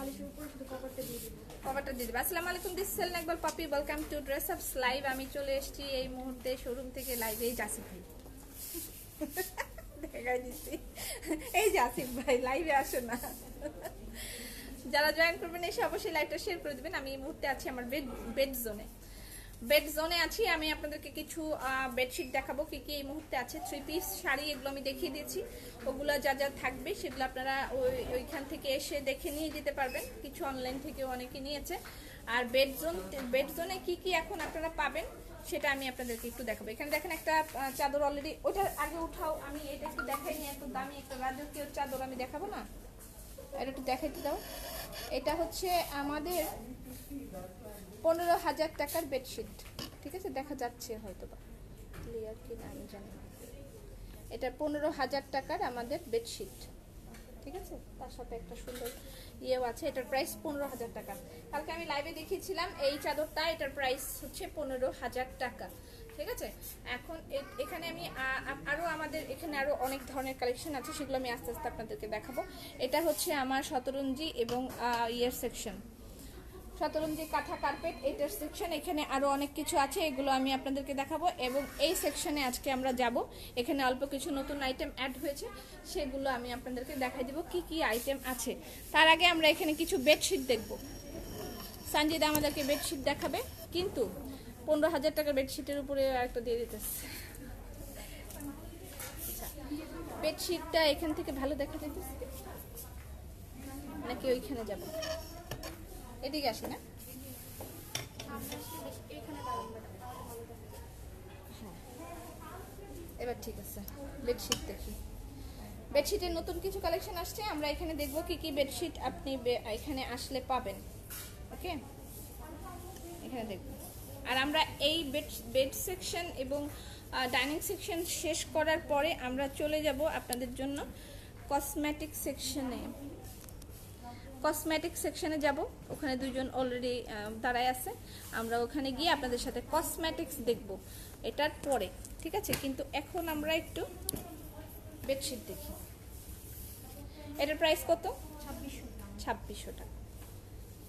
বালিশের উপরে শুধু কভারটা দিয়ে দিব। কভারটা দিয়ে দিব। আসসালামু আলাইকুম, দিস সেল একবার পপি, welcome to dress ups live. আমি চলে এসেছি এই মুহূর্তে শোরুম থেকে লাইভে। এই জাসিফ ভাই দেখাই দিচ্ছি, এই জাসিফ ভাই লাইভে আসো না। যারা জয়েন করবেন এসে অবশ্যই লাইভটা শেয়ার করে দিবেন। আমি এই মুহূর্তে আছি আমার বেড জোনে আছি। আমি আপনাদেরকে কিছু বেডশিট দেখাবো কি কি এই মুহূর্তে আছে। 3 পিস শাড়ি এগুলো আমি দেখিয়ে দিয়েছি, ওগুলো যা যা থাকবে সেগুলো আপনারা ওইখান থেকে এসে দেখে নিয়ে যেতে পারবেন। কিছু অনলাইন থেকেও অনেকে নিয়েছে। আর বেড জোনে কি কি এখন আপনারা পাবেন সেটা আমি আপনাদেরকে একটু দেখাবো। এখানে দেখেন একটা চাদর অলরেডি, ওটার আগে উঠাও, আমি এটা একটু দেখাই নি। এত দামি একটা রাজকীয় চাদর আমি দেখাবো না, এটা একটু দেখাইতে দাও। এটা হচ্ছে আমাদের 15,000 টাকার বেডশিট, ঠিক আছে? দেখা যাচ্ছে হয়তো বা ক্লিয়ার কি না আমি জানি না। এটা 15,000 টাকার আমাদের বেডশিট, ঠিক আছে? তার সাথে একটা সুন্দর ইয়েও আছে। এটার প্রাইস 15,000 টাকা। কালকে আমি লাইভে দেখিয়েছিলাম এই চাদরটা, এটার প্রাইস হচ্ছে 15,000 টাকা, ঠিক আছে? এখন এখানে আমি আরও আমাদের এখানে আরও অনেক ধরনের কালেকশন আছে, সেগুলো আমি আস্তে আস্তে আপনাদেরকে দেখাবো। এটা হচ্ছে আমার শতরঞ্জি এবং ইয়ের সেকশন, শতরঞ্জি কাঁথা কার্পেট এটার সেকশন। এখানে আরও অনেক কিছু আছে, এগুলো আমি আপনাদেরকে দেখাবো। এবং এই সেকশনে আজকে আমরা যাব, এখানে অল্প কিছু নতুন আইটেম অ্যাড হয়েছে, সেগুলো আমি আপনাদেরকে দেখাই দেবো কি কি আইটেম আছে। তার আগে আমরা এখানে কিছু বেডশিট দেখব। সঞ্জিদা আমাদেরকে বেডশিট দেখাবে, কিন্তু 15,000 টাকার বেডশিটের উপরে আরেকটা দিয়ে দিতেছে। আচ্ছা, বেডশিটটা এখান থেকে ভালো দেখা যাইতেছে নাকি ওইখানে যাব? এদিকে আসি না? হ্যাঁ, এবার ঠিক আছে। বেডশিট দেখি, বেডশিটের নতুন কিছু কালেকশন আসছে, আমরা এখানে দেখব কি কি বেডশিট আপনি এখানে আসলে পাবেন। ওকে, এখানে দেখব। আর আমরা এই বেড সেকশন এবং ডাইনিং সেকশন শেষ করার পরে আমরা চলে যাব আপনাদের জন্য কসমেটিক সেকশনে। কসমেটিক সেকশনে যাব, ওখানে দুজন অলরেডি দাঁড়ায় আছে। আমরা ওখানে গিয়ে আপনাদের সাথে কসমেটিক্স দেখব এটার পরে, ঠিক আছে? কিন্তু এখন আমরা একটু বেডশিট দেখি। এটার প্রাইস কত? 2600 টাকা।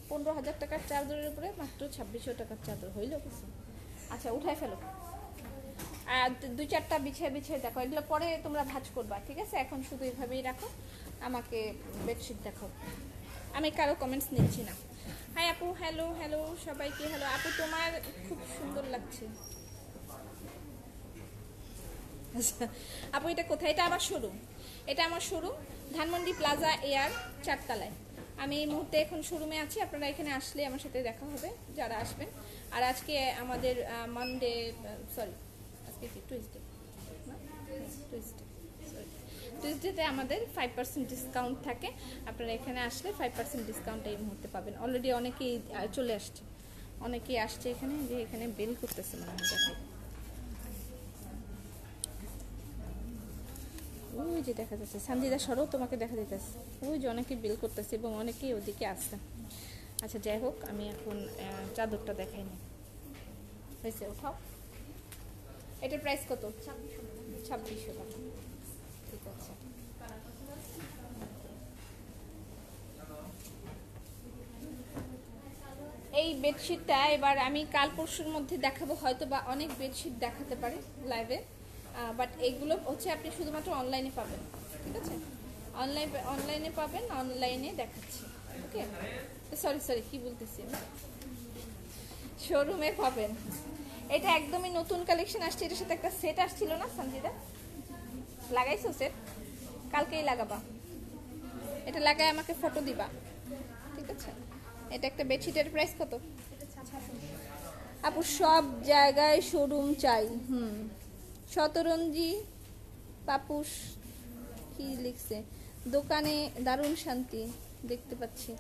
15,000 টাকার চাদরের উপরে মাত্র 2600 টাকার চাদর, হইল কিছু? আচ্ছা, উঠায় ফেলো। আর 2-4টা বিছিয়ে দেখো, এগুলো পরে তোমরা ভাঁজ করবা, ঠিক আছে? এখন শুধু এইভাবেই রাখো, আমাকে বেডশিট দেখো। আমি কারো কমেন্টস নিচ্ছি না। হাই আপু, হ্যালো হ্যালো সবাইকে হ্যালো। আপু তোমার খুব সুন্দর লাগছে। আচ্ছা আপু, এটা কোথায়? এটা আমার শোরুম, এটা আমার শোরুম ধানমন্ডি প্লাজা এয়ার 4 তলায়। আমি এই মুহূর্তে এখন শোরুমে আছি, আপনারা এখানে আসলে আমার সাথে দেখা হবে যারা আসবেন। আর আজকে আমাদের মানডে, সরি আজকে কি টুইসডে, টুইসডেতে আমাদের 5% ডিসকাউন্ট থাকে। আপনারা এখানে আসলে 5% ডিসকাউন্ট এই মুহূর্তে পাবেন। অলরেডি অনেকেই চলে আসছে, অনেকেই আসছে এখানে, যে এখানে বেল করতেছে মনে হয়। দেখাই, ওই যে দেখা যাচ্ছে সঞ্জিদা সরও তোমাকে দেখা যাচ্ছে, ওই যে অনেকে বিল করতেছে এবং অনেকেই ওদিকে আসছে। আচ্ছা যাই হোক, আমি এখন চাদরটা দেখাইনি, হয়েছে? উঠাও। এটার প্রাইস কত? 2600 টাকা, ঠিক আছে। এই বেডশিটটা এবার আমি কাল পরশুর মধ্যে দেখাবো, হয়তো বা অনেক বেডশিট দেখাতে পারে লাইভে, বাট এইগুলো হচ্ছে আপনি শুধুমাত্র অনলাইনে পাবেন, ঠিক আছে? অনলাইনে পাবেন, অনলাইনে দেখাচ্ছি। ওকে, সরি কি বলতেছি, শোরুমে পাবেন। এটা একদমই নতুন কালেকশন আসছে, এটার সাথে একটা সেট আসছিল না সঞ্জিদা? লাগাইছো সেট? কালকেই লাগাবা, এটা লাগায় আমাকে ফটো দিবা, ঠিক আছে? এটা একটা বেডশিটের প্রাইস কত? আপু সব জায়গায় শোরুম চাই। শতরঞ্জি পাপুস কি লিখছে, দোকানে দারুণ শান্তি দেখতে পাচ্ছি।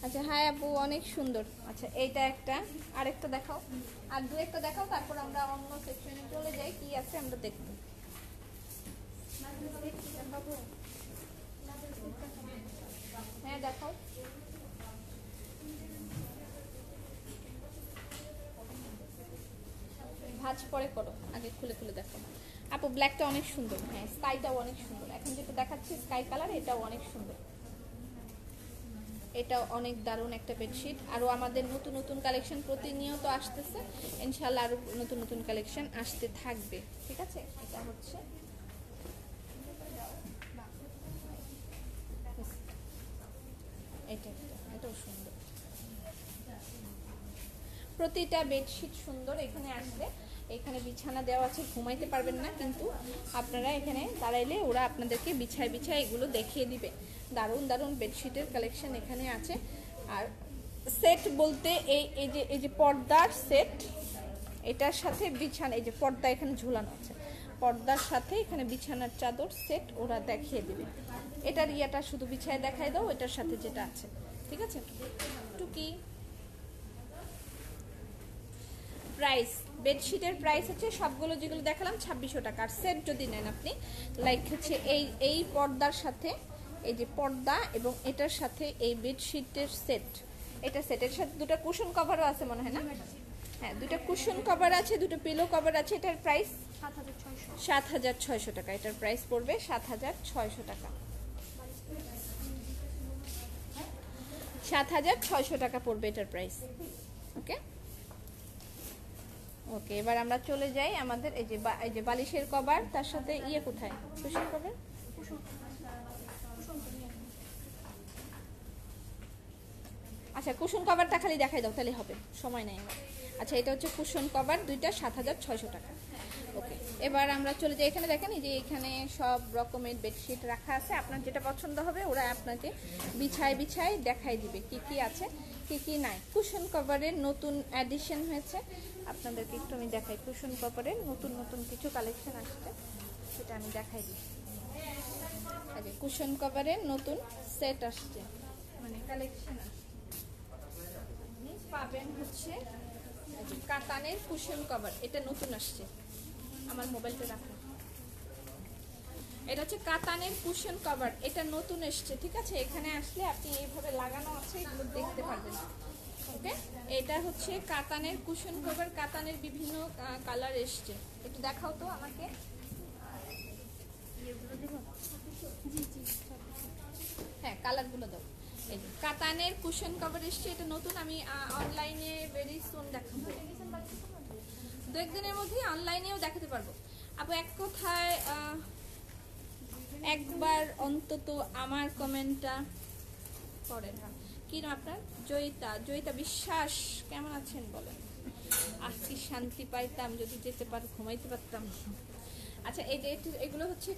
আচ্ছা হাই আপু, অনেক সুন্দর। আচ্ছা এইটা একটা, আরেকটা দেখাও, আর দু একটা দেখাও, তারপর আমরা অন্য সেকশনে চলে যাই, কি আছে আমরা দেখব। হ্যাঁ দেখাও। ভাঁজ পরে করো, আগে খুলে খুলে দেখো। আপু ব্ল্যাকটা অনেক সুন্দর, হ্যাঁ স্কাইটাও অনেক সুন্দর। এখন যেটা দেখাচ্ছি স্কাই কালার, এটাও অনেক সুন্দর। এটা অনেক দারুণ একটা বেডশিট। আরও আমাদের নতুন নতুন কালেকশন প্রতিনিয়ত আসতেছে, ইনশাল্লাহ আরও নতুন নতুন কালেকশন আসতে থাকবে। ঠিক আছে, এটা হচ্ছে এটাও সুন্দর, প্রতিটা বেডশিট সুন্দর। এখানে আসলে এখানে বিছানা দেওয়া আছে, ঘুমাইতে পারবেন না, কিন্তু আপনারা এখানে দাঁড়াইলে ওরা আপনাদেরকে বিছায় বিছায় এগুলো দেখিয়ে দিবে। দারুণ দারুণ বেডশিটের কালেকশন এখানে আছে। আর সেট বলতে এই যে পর্দার সেট, এটার সাথে বিছানা, এই যে পর্দা এখানে ঝুলানো আছে, পর্দার সাথে এখানে বিছানার চাদর সেট ওরা দেখিয়ে দিবে। এটার ইয়েটা শুধু বিছায় দেখাই দাও, এটার সাথে যেটা আছে। ঠিক আছে, টুকি প্রাইস, বেডশিটের প্রাইস হচ্ছে সবগুলো যেগুলো দেখালাম 2600 টাকা। আর সেট যদি নেন আপনি, লাইক হচ্ছে এই পর্দার সাথে, এই যে পর্দা এবং এটার সাথে এই বেডশিটের সেট, এটা সেটের সাথে দুটো কুশন কভারও আছে মনে হয় না? হ্যাঁ, দুটো কুশন কভার আছে, দুটো পিলো কভার আছে। এটার প্রাইস 7600 টাকা। এটার প্রাইস পড়বে 7600 টাকা। 7600 টাকা পড়বে এটার প্রাইস। ওকে ওকে, এবার আমরা চলে যাই আমাদের এই যে বালিশের কভার, তার সাথে ইয়ে কোথায় কুশন কভার? আচ্ছা, কুশন কভারটা খালি দেখাই দাও, তাহলে হবে, সময় নেই আমার। আচ্ছা, এটা হচ্ছে কুশন কভার, দুইটা 7600 টাকা। ওকে, এবার আমরা চলে যাই। এখানে দেখেন, এই যে এখানে সব রকমের বেডশিট রাখা আছে, আপনার যেটা পছন্দ হবে ওরা আপনাকে বিছায় বিছায় দেখাই দিবে কি কি আছে কি কি নাই। কুশন কভারের নতুন অ্যাডিশন হয়েছে, আপনাদেরকে একটু আমি দেখাই। কুশন কভারের নতুন নতুন কিছু কালেকশন আসছে, সেটা আমি দেখাই দিই। আগে কুশন কভারের নতুন সেট আসছে, মানে কালেকশন আসছে। পাবেন হচ্ছে কাতানের কুশন কভার, এটা নতুন আসছে। আমার মোবাইলটা রাখো। এটা হচ্ছে কাতানের কুশন কভার, এটা নতুন এসছে। ঠিক আছে, এখানে আসলে আপনি এইভাবে লাগানো আছে, এগুলো দেখতে পারবেন। ওকে, এটা হচ্ছে কাতানের কুশন কভার, কাতানের বিভিন্ন কালার এসছে। একটু দেখাও তো আমাকে। হ্যাঁ, কালারগুলো দাও। এই যে কাতানের কুশন কভার এসছে, এটা নতুন। আমি অনলাইনে ভেরি সুন দেখাবো, দু একদিনের মধ্যেই অনলাইনেও দেখাতে পারবো। আপু এক কথায় একবার অন্তত আমার কমেন্টটা করেন। কি নাম আপনার? জয়িতা বিশ্বাস, কেমন আছেন বলেন? আজকে শান্তি পাইতাম যদি যেতে পার, ঘুমাইতে পারতাম। আচ্ছা, এই যে এগুলো হচ্ছে,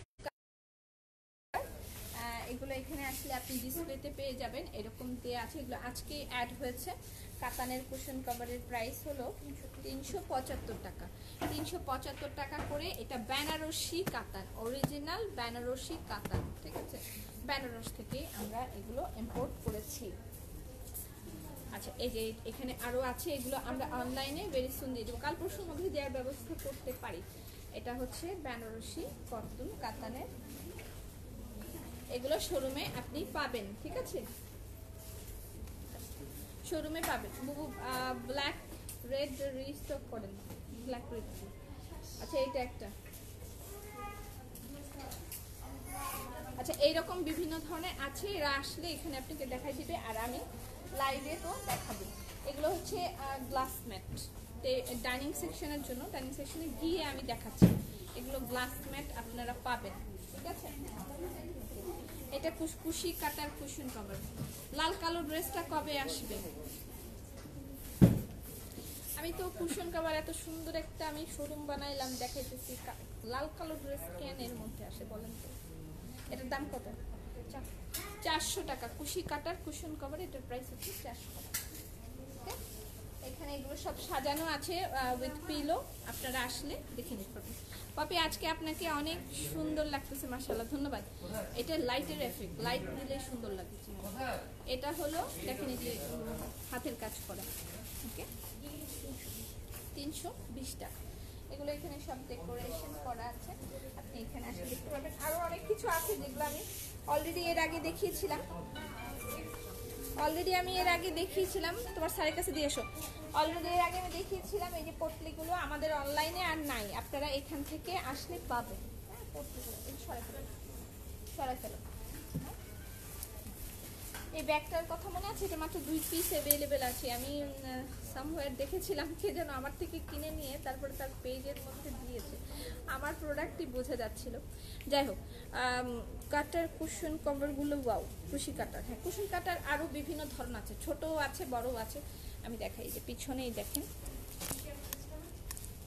এগুলো এখানে আসলে আপনি ডিসপ্লেতে পেয়ে যাবেন, এরকম দিয়ে আছে। এগুলো আজকে অ্যাড হয়েছে। কাতানের কুশন কভারের প্রাইস হলো 375 টাকা। 375 টাকা করে। এটা বেনারসি কাতান, অরিজিনাল বেনারসি কাতান। ঠিক আছে, বেনারস থেকে আমরা এগুলো ইম্পোর্ট করেছি। আচ্ছা, এই যে এখানে আরও আছে, এগুলো আমরা অনলাইনে ভেরি সুন দিয়ে দেবো, কাল পরশুর মধ্যে দেওয়ার ব্যবস্থা করতে পারি। এটা হচ্ছে বেনারসি কটন কাতানের, এগুলো শোরুমে আপনি পাবেন। ঠিক আছে, শোরুমে পাবেন। ব্ল্যাক রেড রিস্টক করেন, ব্ল্যাক রেড। আচ্ছা, এইটা একটা। আচ্ছা, এইরকম বিভিন্ন ধরনের আছে, এরা আসলে এখানে আপনাকে দেখাই দিবে, আর আমি লাইভে তো দেখাবো। এগুলো হচ্ছে গ্লাস ম্যাট, ডাইনিং সেকশনের জন্য। ডাইনিং সেকশনে গিয়ে আমি দেখাচ্ছি, এগুলো গ্লাস ম্যাট আপনারা পাবেন। ঠিক আছে, এটা কুশি কাটার কুশন কভার। লাল কালো ড্রেসটা কবে আসবে? আমি তো কুশন কভার এত সুন্দর একটা আমি শোরুম বানাইলাম, দেখাইতেছি। লাল কালো ড্রেস কেন এর মধ্যে আসে বলেন তো? এটার দাম কত? 400 টাকা। কুশি কাটার কুশন কভার, এটার প্রাইস হচ্ছে 400 টাকা। এখানে এগুলো সব সাজানো আছে উইথ পিলো, আপনারা আসলে দেখে নিতে পারবেন। পাপি, আজকে আপনাকে অনেক সুন্দর লাগতেছে, মাশাআল্লাহ, ধন্যবাদ। এটা লাইটের এফেক্ট, লাইট দিলে সুন্দর লাগছে। এটা হলো দেখেন, এই যে হাতের কাজ করা। ওকে, 320 টাকা। এগুলো এখানে সব ডেকোরেশন করা আছে, আপনি এখানে আসলে দেখতে পারবেন। আরও অনেক কিছু আছে যেগুলো আমি অলরেডি এর আগে দেখিয়েছিলাম। তোমার স্যারের কাছে দিয়ে এসো। অলরেডি এর আগে আমি দেখিয়েছিলাম এই যে পটলিগুলো, আমাদের অনলাইনে আর নাই, আপনারা এখান থেকে আসলে পাবেন। হ্যাঁ, পটলিগুলো সরাই ফেলো। এই ব্যাগটার কথা মনে আছে? এটা মাত্র 2 পিস অ্যাভেলেবেল আছে। আমি সামওয়্যার দেখেছিলাম, কে যেন আমার থেকে কিনে নিয়ে তারপরে তার পেজের মধ্যে দিয়েছে, আমার প্রোডাক্টই বোঝা যাচ্ছিল। যাই হোক, কাটার কুশন কভারগুলো ওয়াও, কুশি কাটার। হ্যাঁ, কুশি কাটার আরও বিভিন্ন ধরন আছে, ছোটও আছে বড়ও আছে। আমি দেখাই যে পিছনেই দেখেন,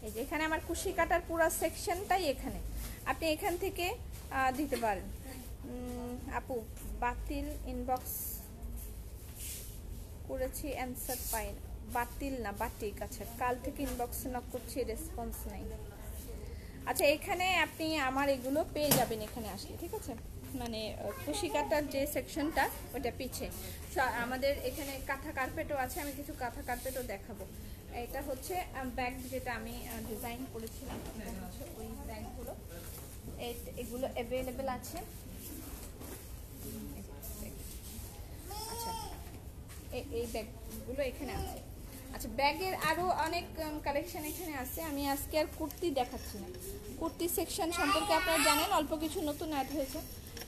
এই যে এখানে আমার কুশি কাটার পুরো সেকশনটাই এখানে, আপনি এখান থেকে দিতে পারেন। আপু বাতিল ইনবক্স করেছি, অ্যান্সার পাই না। বাতিল না, বাটিক। আচ্ছা, কাল থেকে ইনবক্সে নক করছি, রেসপন্স নেই। আচ্ছা, এখানে আপনি আমার এগুলো পেয়ে যাবেন এখানে আসলে, ঠিক আছে? মানে কুশি কাটার যে সেকশনটা ওটা পিছে আমাদের এখানে কাঁথা কার্পেটও আছে, আমি কিছু কাঁথা কার্পেটও দেখাবো। এটা হচ্ছে ব্যাগ যেটা আমি ডিজাইন করেছিলাম, হচ্ছে ওই ব্যাগগুলো, এগুলো অ্যাভেলেবেল আছে। আচ্ছা, এই ব্যাগগুলো এখানে আছে। আচ্ছা, ব্যাগের আরও অনেক কালেকশন এখানে আছে। আমি আজকে আর কুর্তি দেখাচ্ছি না, কুর্তি সেকশন সম্পর্কে আপনারা জানেন, অল্প কিছু নতুন অ্যাড হয়েছে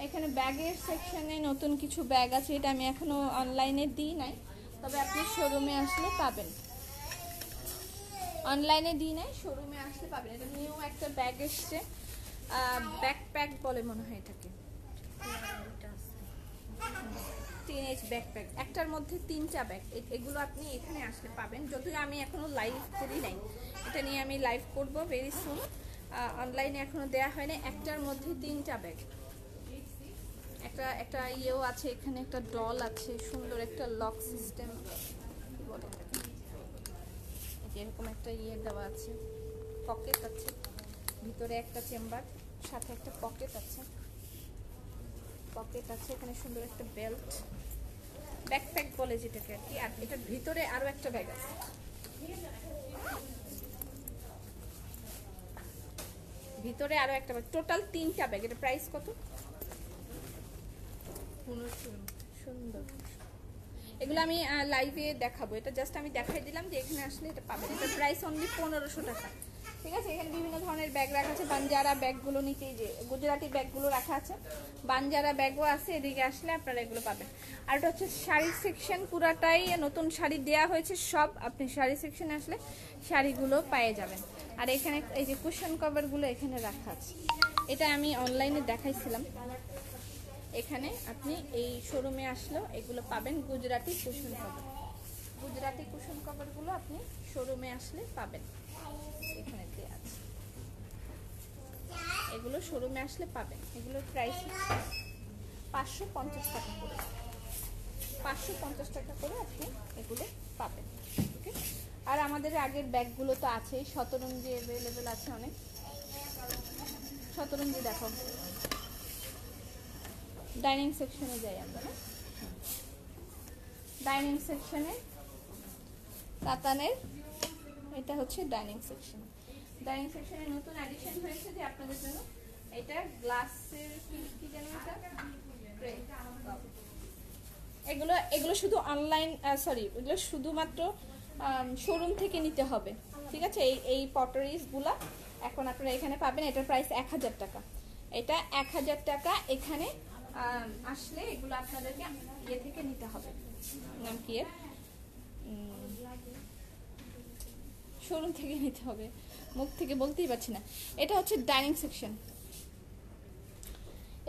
এখানে। ব্যাগের সেকশনে নতুন কিছু ব্যাগ আছে, এটা আমি এখনও অনলাইনে দিই নাই, তবে আপনি শোরুমে আসলে পাবেন। অনলাইনে দিই নাই, শোরুমে আসলে পাবেন। এটা নিউ একটা ব্যাগ এসছে, ব্যাকপ্যাক বলে মনে হয় এটাকে, টিনেজ ব্যাকপ্যাক। একটার মধ্যে 3টা ব্যাগ, এগুলো আপনি এখানে আসলে পাবেন। যদিও আমি এখনো লাইভ করি নাই, এটা নিয়ে আমি লাইভ করব ভেরি সুন, অনলাইনে এখনো দেয়া হয় না। একটার মধ্যে 3টা ব্যাগ, একটা ইয়েও আছে এখানে, একটা ডল আছে, সুন্দর একটা লক সিস্টেম বলে এরকম একটা ইয়ে দেওয়া আছে, পকেট আছে ভিতরে, একটা চেম্বার, সাথে একটা পকেট আছে, এখানে সুন্দর একটা বেল্ট, ব্যাকপ্যাক বলে যেটাকে আর কি। আর এটার ভিতরে আরো একটা ব্যাগ আছে, ভিতরে আরো একটা ব্যাগ, টোটাল 3টা ব্যাগ। এটা প্রাইস কত? সুন্দর, এগুলো আমি লাইভে দেখাবো, এটা জাস্ট আমি দেখাই দিলাম যে এখানে আসলে এটা পাবেন। এটার প্রাইস অনলি 1500 টাকা, ঠিক আছে? এখানে বিভিন্ন ধরনের ব্যাগ রাখা আছে, বানজারা ব্যাগগুলো নিচেই যে গুজরাটি ব্যাগগুলো রাখা আছে, বানজারা ব্যাগও আছে, এদিকে আসলে আপনারা এগুলো পাবেন। আর এটা হচ্ছে শাড়ি সেকশন, পুরাটাই নতুন শাড়ি দেয়া হয়েছে সব, আপনি শাড়ি সেকশনে আসলে শাড়িগুলো পেয়ে যাবেন। আর এখানে এই যে কুশন কভারগুলো এখানে রাখা আছে, এটা আমি অনলাইনে দেখাইছিলাম। এখানে আপনি এই শোরুমে আসলেও এগুলো পাবেন, Gujarati cushion cover, Gujarati cushion কভারগুলো আপনি শোরুমে আসলে পাবেন, এখানে দেওয়া আছে, এগুলো শোরুমে আসলে পাবেন। এগুলোর প্রাইস 550 টাকা করে, 550 টাকা করে আপনি এগুলো পাবেন, ওকে? আর আমাদের আগের ব্যাগগুলো তো আছেই, শতরঞ্জি অ্যাভেলেবেল আছে অনেক। শতরঞ্জি দেখো, ডাইনিং সেকশনে যাই আমরা, না ডাইনিং সেকশনে কাতানের, এটা হচ্ছে ডাইনিং সেকশন। ডাইনিং সেকশনে নতুন অ্যাডিশন হয়েছে যে আপনাদের জন্য, এটা গ্লাসের কি যেন এটা, এগুলো শুধু অনলাইন, সরি, এগুলো শুধুমাত্র শোরুম থেকে নিতে হবে, ঠিক আছে? এই পটারিজগুলো এখন আপনারা এখানে পাবেন। এটার প্রাইস 1000 টাকা, এটা 1000 টাকা। এখানে আসলে এগুলো আপনাদেরকে ইয়ে থেকে নিতে হবে, নাম কি এর, শোরুম থেকে নিতে হবে, মুখ থেকে বলতেই পারছি না। এটা হচ্ছে ডাইনিং সেকশন,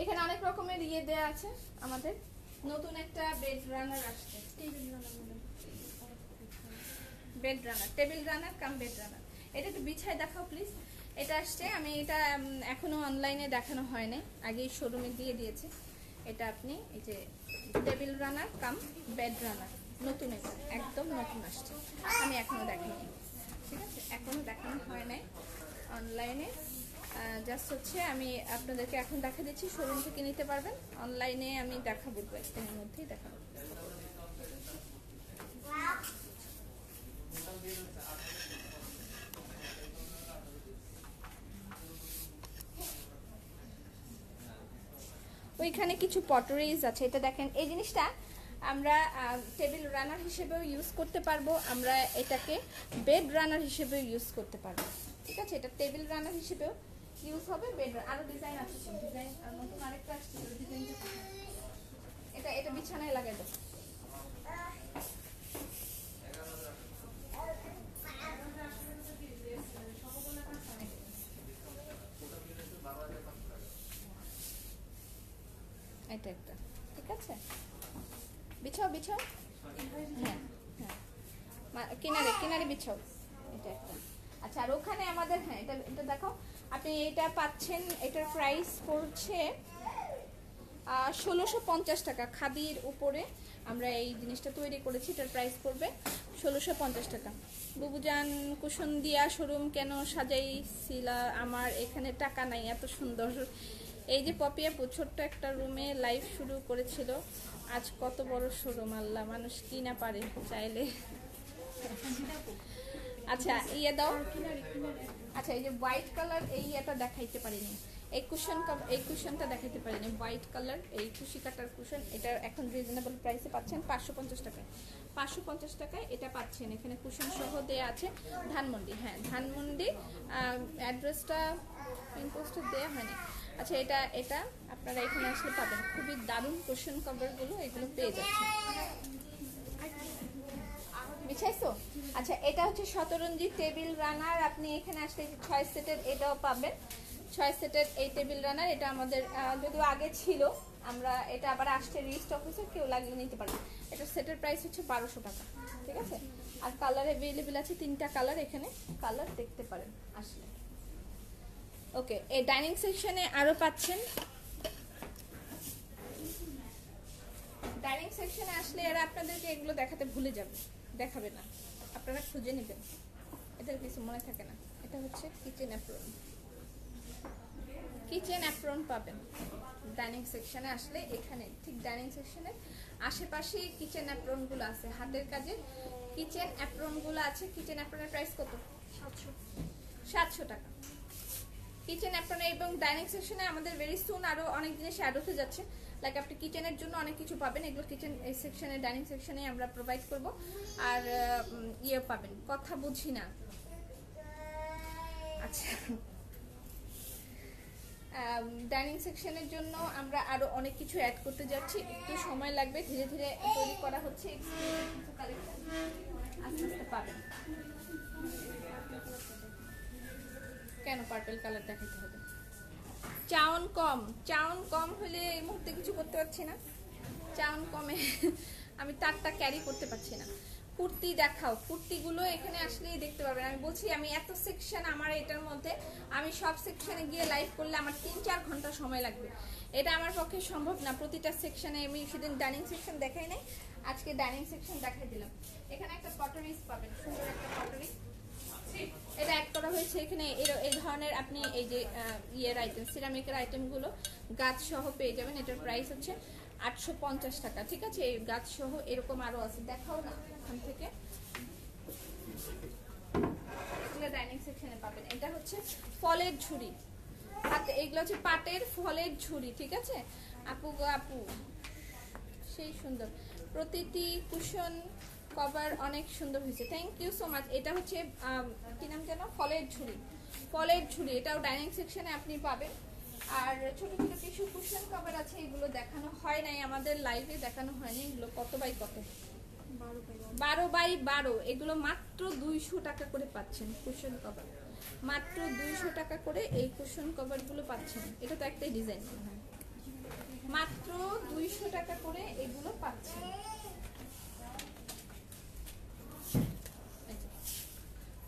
এখানে অনেক রকমের ইয়ে দেয়া আছে। আমাদের নতুন একটা বেড রানার আসছে, বেড রানার, টেবিল রানার কাম বেড রানার। এটা একটু বিছায় দেখাও প্লিজ। এটা আসছে, আমি এটা এখনো অনলাইনে দেখানো হয়নি, আগেই শোরুমে দিয়ে দিয়েছে। এটা আপনি এই যে টেবিল রানার কাম বেড রানার, নতুন, এটা একদম নতুন আসছে, আমি এখনো দেখাইনি, ঠিক আছে? এখনো দেখানো হয় নাই অনলাইনে, জাস্ট হচ্ছে আমি আপনাদেরকে এখন দেখা দিচ্ছি, শোরুম থেকে নিতে পারবেন। অনলাইনে আমি দেখাবো কয়েকদিনের মধ্যেই দেখাবো। ওইখানে কিছু পটারিজ আছে, এটা দেখেন, এই জিনিসটা আমরা টেবিল রানার হিসেবেও ইউজ করতে পারবো, আমরা এটাকে বেড রানার হিসেবেও ইউজ করতে পারবো, ঠিক আছে? এটা টেবিল রানার হিসেবেও ইউজ হবে, বেড আরো ডিজাইন আছে, ডিজাইন নতুন আরেকটা আসছে, ডিজাইনটা এটা বিছানায় লাগাই দাও। এটা একটা, ঠিক আছে? বিছাও বিছাও, হ্যাঁ হ্যাঁ, কিনারে কিনারে বিছাও, এটা একটা। আচ্ছা, আর ওখানে আমাদের, হ্যাঁ এটা এটা দেখো, আপনি এটা পাচ্ছেন, এটার প্রাইস পড়ছে 1650 টাকা। খাদির উপরে আমরা এই জিনিসটা তৈরি করেছি, এটার প্রাইস পড়বে 1650 টাকা। বুবুজান, কুশন দিয়া শোরুম কেন সাজাইছিলা? আমার এখানে টাকা নাই এত সুন্দর। এই যে পপিয়া ছোট্ট একটা রুমে লাইভ শুরু করেছিল, আজ কত বড় শোরুম, আল্লাহ, মানুষ কি না পারে চাইলে। আচ্ছা ইয়ে দাও, আচ্ছা এই যে হোয়াইট কালার এই এটা দেখাইতে পারিনি, এই কুশনটা দেখাইতে পারিনি, হোয়াইট কালার এই কুশি কাটার কুশন, এটা এখন রিজনেবল প্রাইসে পাচ্ছেন 550 টাকায়। 550 টাকায় এটা পাচ্ছেন, এখানে কুশন সহ দেয়া আছে। ধানমন্ডি, হ্যাঁ ধানমন্ডি, অ্যাড্রেসটা পিনপোস্টে দেওয়া হয়নি। আচ্ছা এটা এটা আপনারা এখানে আসলে পাবেন, খুবই দারুণ কুশন কভারগুলো এগুলো পেয়ে যাচ্ছেন। বিছাইছো? আচ্ছা এটা হচ্ছে শতরঞ্জি টেবিল রানার, আপনি এখানে আসলে 6 সেটের এটাও পাবেন। 6 সেটের এই টেবিল রানার, এটা আমাদের যদিও আগে ছিল, আমরা এটা আবার আসছে রিস্টক হয়েছে, কেউ লাগিয়ে নিতে পারে। এটা সেটের প্রাইস হচ্ছে 1200 টাকা, ঠিক আছে? আর কালার অ্যাভেলেবেল আছে, 3টা কালার, এখানে কালার দেখতে পারেন আসলে। ওকে, এই ডাইনিং সেকশনে আরও পাচ্ছেন। ডাইনিং সেকশনে আসলে এরা আপনাদেরকে এগুলো দেখাতে ভুলে যাবে, দেখাবে না, আপনারা খুঁজে নেবেন, এটার কিছু মনে থাকে না। এটা হচ্ছে কিচেন অ্যাপ্রন, কিচেন অ্যাপ্রন পাবেন ডাইনিং সেকশনে আসলে। এখানে ঠিক ডাইনিং সেকশনের আশেপাশে কিচেন অ্যাপ্রনগুলো আছে, হাতের কাজে কিচেন অ্যাপ্রনগুলো আছে। কিচেন অ্যাপ্রনের প্রাইস কত? 700 টাকা কিচেন অ্যাপ্রনে। এবং ডাইনিং সেকশনে আমাদের ভেরি সুন আরও অনেক জিনিস অ্যাড হতে যাচ্ছে, লাইক আপনি কিচেনের জন্য অনেক কিছু পাবেন, এগুলো কিচেন সেকশনে ডাইনিং সেকশনে আমরা প্রোভাইড করব। আর ইয়ে পাবেন, কথা বুঝি না। আচ্ছা, ডাইনিং সেকশনের জন্য আমরা আরো অনেক কিছু অ্যাড করতে যাচ্ছি, একটু সময় লাগবে, ধীরে ধীরে তৈরি করা হচ্ছে। কিছু কালেকশন আস্তে আস্তে পাবেন। কেন পার্পল কালার দেখাতে হবে? চাউন কম হলে এই মুহূর্তে কিছু করতে পারছি না, চাউন কমে আমি তারটা ক্যারি করতে পারছি না। কুর্তি দেখাও, কুর্তিগুলো এখানে আসলেই দেখতে পাবেন। আমি বলছি আমি এত সেকশন আমার এটার মধ্যে, আমি সব সেকশনে গিয়ে লাইভ করলে আমার 3-4 ঘন্টা সময় লাগবে, এটা আমার পক্ষে সম্ভব না। প্রতিটা সেকশনে আমি সেদিন ডাইনিং সেকশন দেখাই নাই, আজকে ডাইনিং সেকশন দেখাই দিলাম। এখানে একটা কটরিজ পাবেন, সুন্দর একটা কটরিজ, এটা অ্যাড করা হয়েছে এখানে। এই ধরনের আপনি এই যে ইয়ের আইটেম, সিরামিকের আইটেমগুলো গাছ সহ পেয়ে যাবেন। এটার প্রাইস হচ্ছে 850 টাকা, ঠিক আছে? এই গাছ সহ এরকম আরো আছে, দেখাও না এখান থেকে, এগুলো ডাইনিং সেকশনে পাবেন। এটা হচ্ছে ফলের ঝুড়ি, এগুলো হচ্ছে পাটের ফলের ঝুড়ি, ঠিক আছে? আপু গো আপু, সেই সুন্দর, প্রতিটি কুশন কভার অনেক সুন্দর হয়েছে, থ্যাংক ইউ সো মাচ। এটা হচ্ছে কি নাম যেন, ফলের ঝুড়ি, ফলের ঝুড়ি, এটাও ডাইনিং সেকশনে আপনি পাবেন। আর ছোট ছোট কিছু কুশন কভার আছে, এগুলো দেখানো হয় নাই আমাদের লাইভে, দেখানো হয়নি। এগুলো কত বাই কত? 12 বাই 12, এগুলো মাত্র 200 টাকা করে পাচ্ছেন কুশন কভার, মাত্র 200 টাকা করে এই কুশন কভারগুলো পাচ্ছেন। এটা তো একটাই ডিজাইন, মাত্র 200 টাকা করে এগুলো পাচ্ছেন,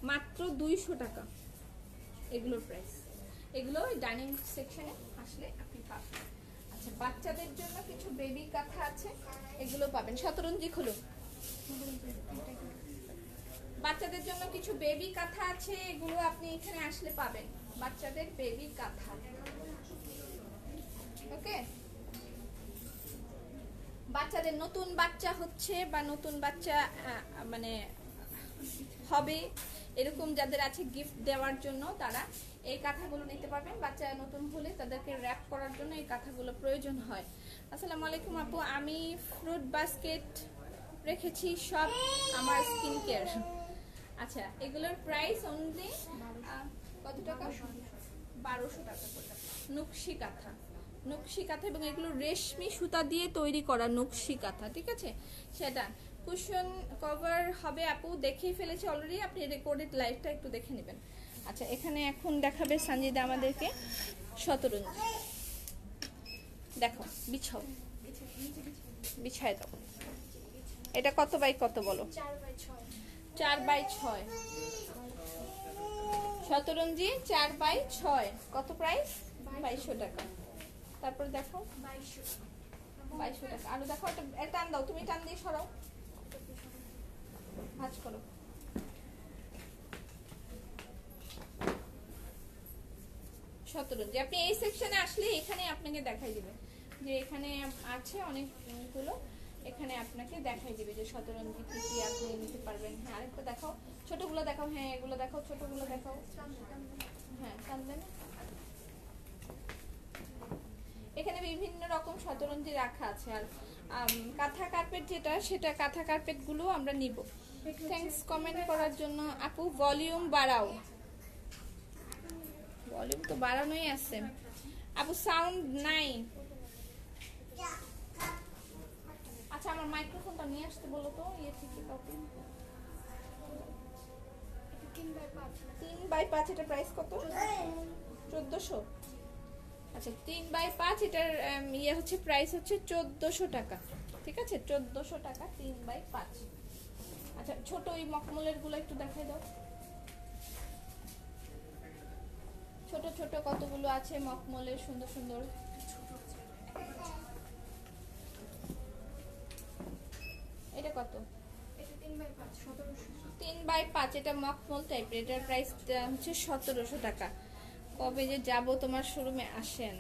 মাত্র 200 টাকা এগুলোর প্রাইস। এগুলো ডাইনিং সেকশনে আসলে আপনি পাবেন। আচ্ছা, বাচ্চাদের জন্য কিছু বেবি কাঁথা আছে, এগুলো পাবেন। শতরঞ্জি খোলো, বাচ্চাদের জন্য কিছু বেবি কাঁথা আছে, এগুলো আপনি এখানে আসলে পাবেন, বাচ্চাদের বেবি কাঁথা। ওকে, বাচ্চাদের নতুন বাচ্চা হচ্ছে বা নতুন বাচ্চা মানে হবে এরকম যাদের আছে গিফট দেওয়ার জন্য, তারা এই কাঁথাগুলো নিতে পারবেন। বাচ্চা নতুন হলে তাদেরকে র্যাপ করার জন্য এই কাঁথাগুলো প্রয়োজন হয়। আসসালামু আলাইকুম আপু, আমি ফ্রুট বাস্কেট রেখেছি সব আমার স্কিন কেয়ার। আচ্ছা, এগুলোর প্রাইস অনলি কত টাকা? 1200 টাকা করে। নকশি কাঁথা, নকশি কাঁথা, এবং এগুলো রেশমি সুতা দিয়ে তৈরি করা নকশি কাঁথা, ঠিক আছে? সেটা কুশন কভার হবে আপু, দেখেই ফেলেছি অলরেডি, আপনি রেকর্ডেড লাইভটা একটু দেখে নেবেন। আচ্ছা, এখানে এখন দেখাবে সঞ্জিদা আমাদেরকে শতরঞ্জি, দেখো বিছাও, বিছায় দাও। এটা কত বাই কত বলো? 4x6। শতরঞ্জি 4x6। কত প্রাইস? 2200 টাকা। তারপর দেখো 2200 টাকা। আরো দেখো, এটা টান দাও, তুমি টান দিয়ে সরাও, ভাঁজ করো। শতরঞ্জি আপনি এই সেকশনে আসলে এখানে আপনাকে দেখাই দিবে যে এখানে আছে অনেকগুলো, এখানে আপনাকে দেখাই দিবে যে শতরঞ্জি কি কি আপনি নিতে পারবেন। হ্যাঁ আরেকটা দেখাও, ছোটগুলো দেখাও। হ্যাঁ এগুলো দেখাও, ছোটগুলো দেখাও। হ্যাঁ টান দেন। এখানে বিভিন্ন রকম শতরঞ্জি রাখা আছে। আর কাঁথা কার্পেট যেটা, সেটা কাঁথা কার্পেট গুলো আমরা নিব। থ্যাঙ্কস কমেন্ট করার জন্য। আপু ভলিউম বাড়াও। ভলিউম তো বাড়ানোই আছে আপু, সাউন্ড নাই। আচ্ছা আমার মাইক্রোফোনটা নিয়ে আসতে বলো তো, ইয়ে থেকে কাউকে। 3x5। এটা প্রাইস কত? 1400। আচ্ছা 3x5 এটার ইয়ে হচ্ছে প্রাইস হচ্ছে 1400 টাকা। ঠিক আছে 1400 টাকা 3x5। আচ্ছা ছোট ওই মখমলের গুলো একটু দেখাই দাও। ছোট ছোট কতগুলো আছে মখমলের, সুন্দর সুন্দর। এটা কত? 3x5। এটা মখমল টাইপের, এটার প্রাইস হচ্ছে 1700 টাকা। কবে যে যাব তোমার শোরুমে আসেন।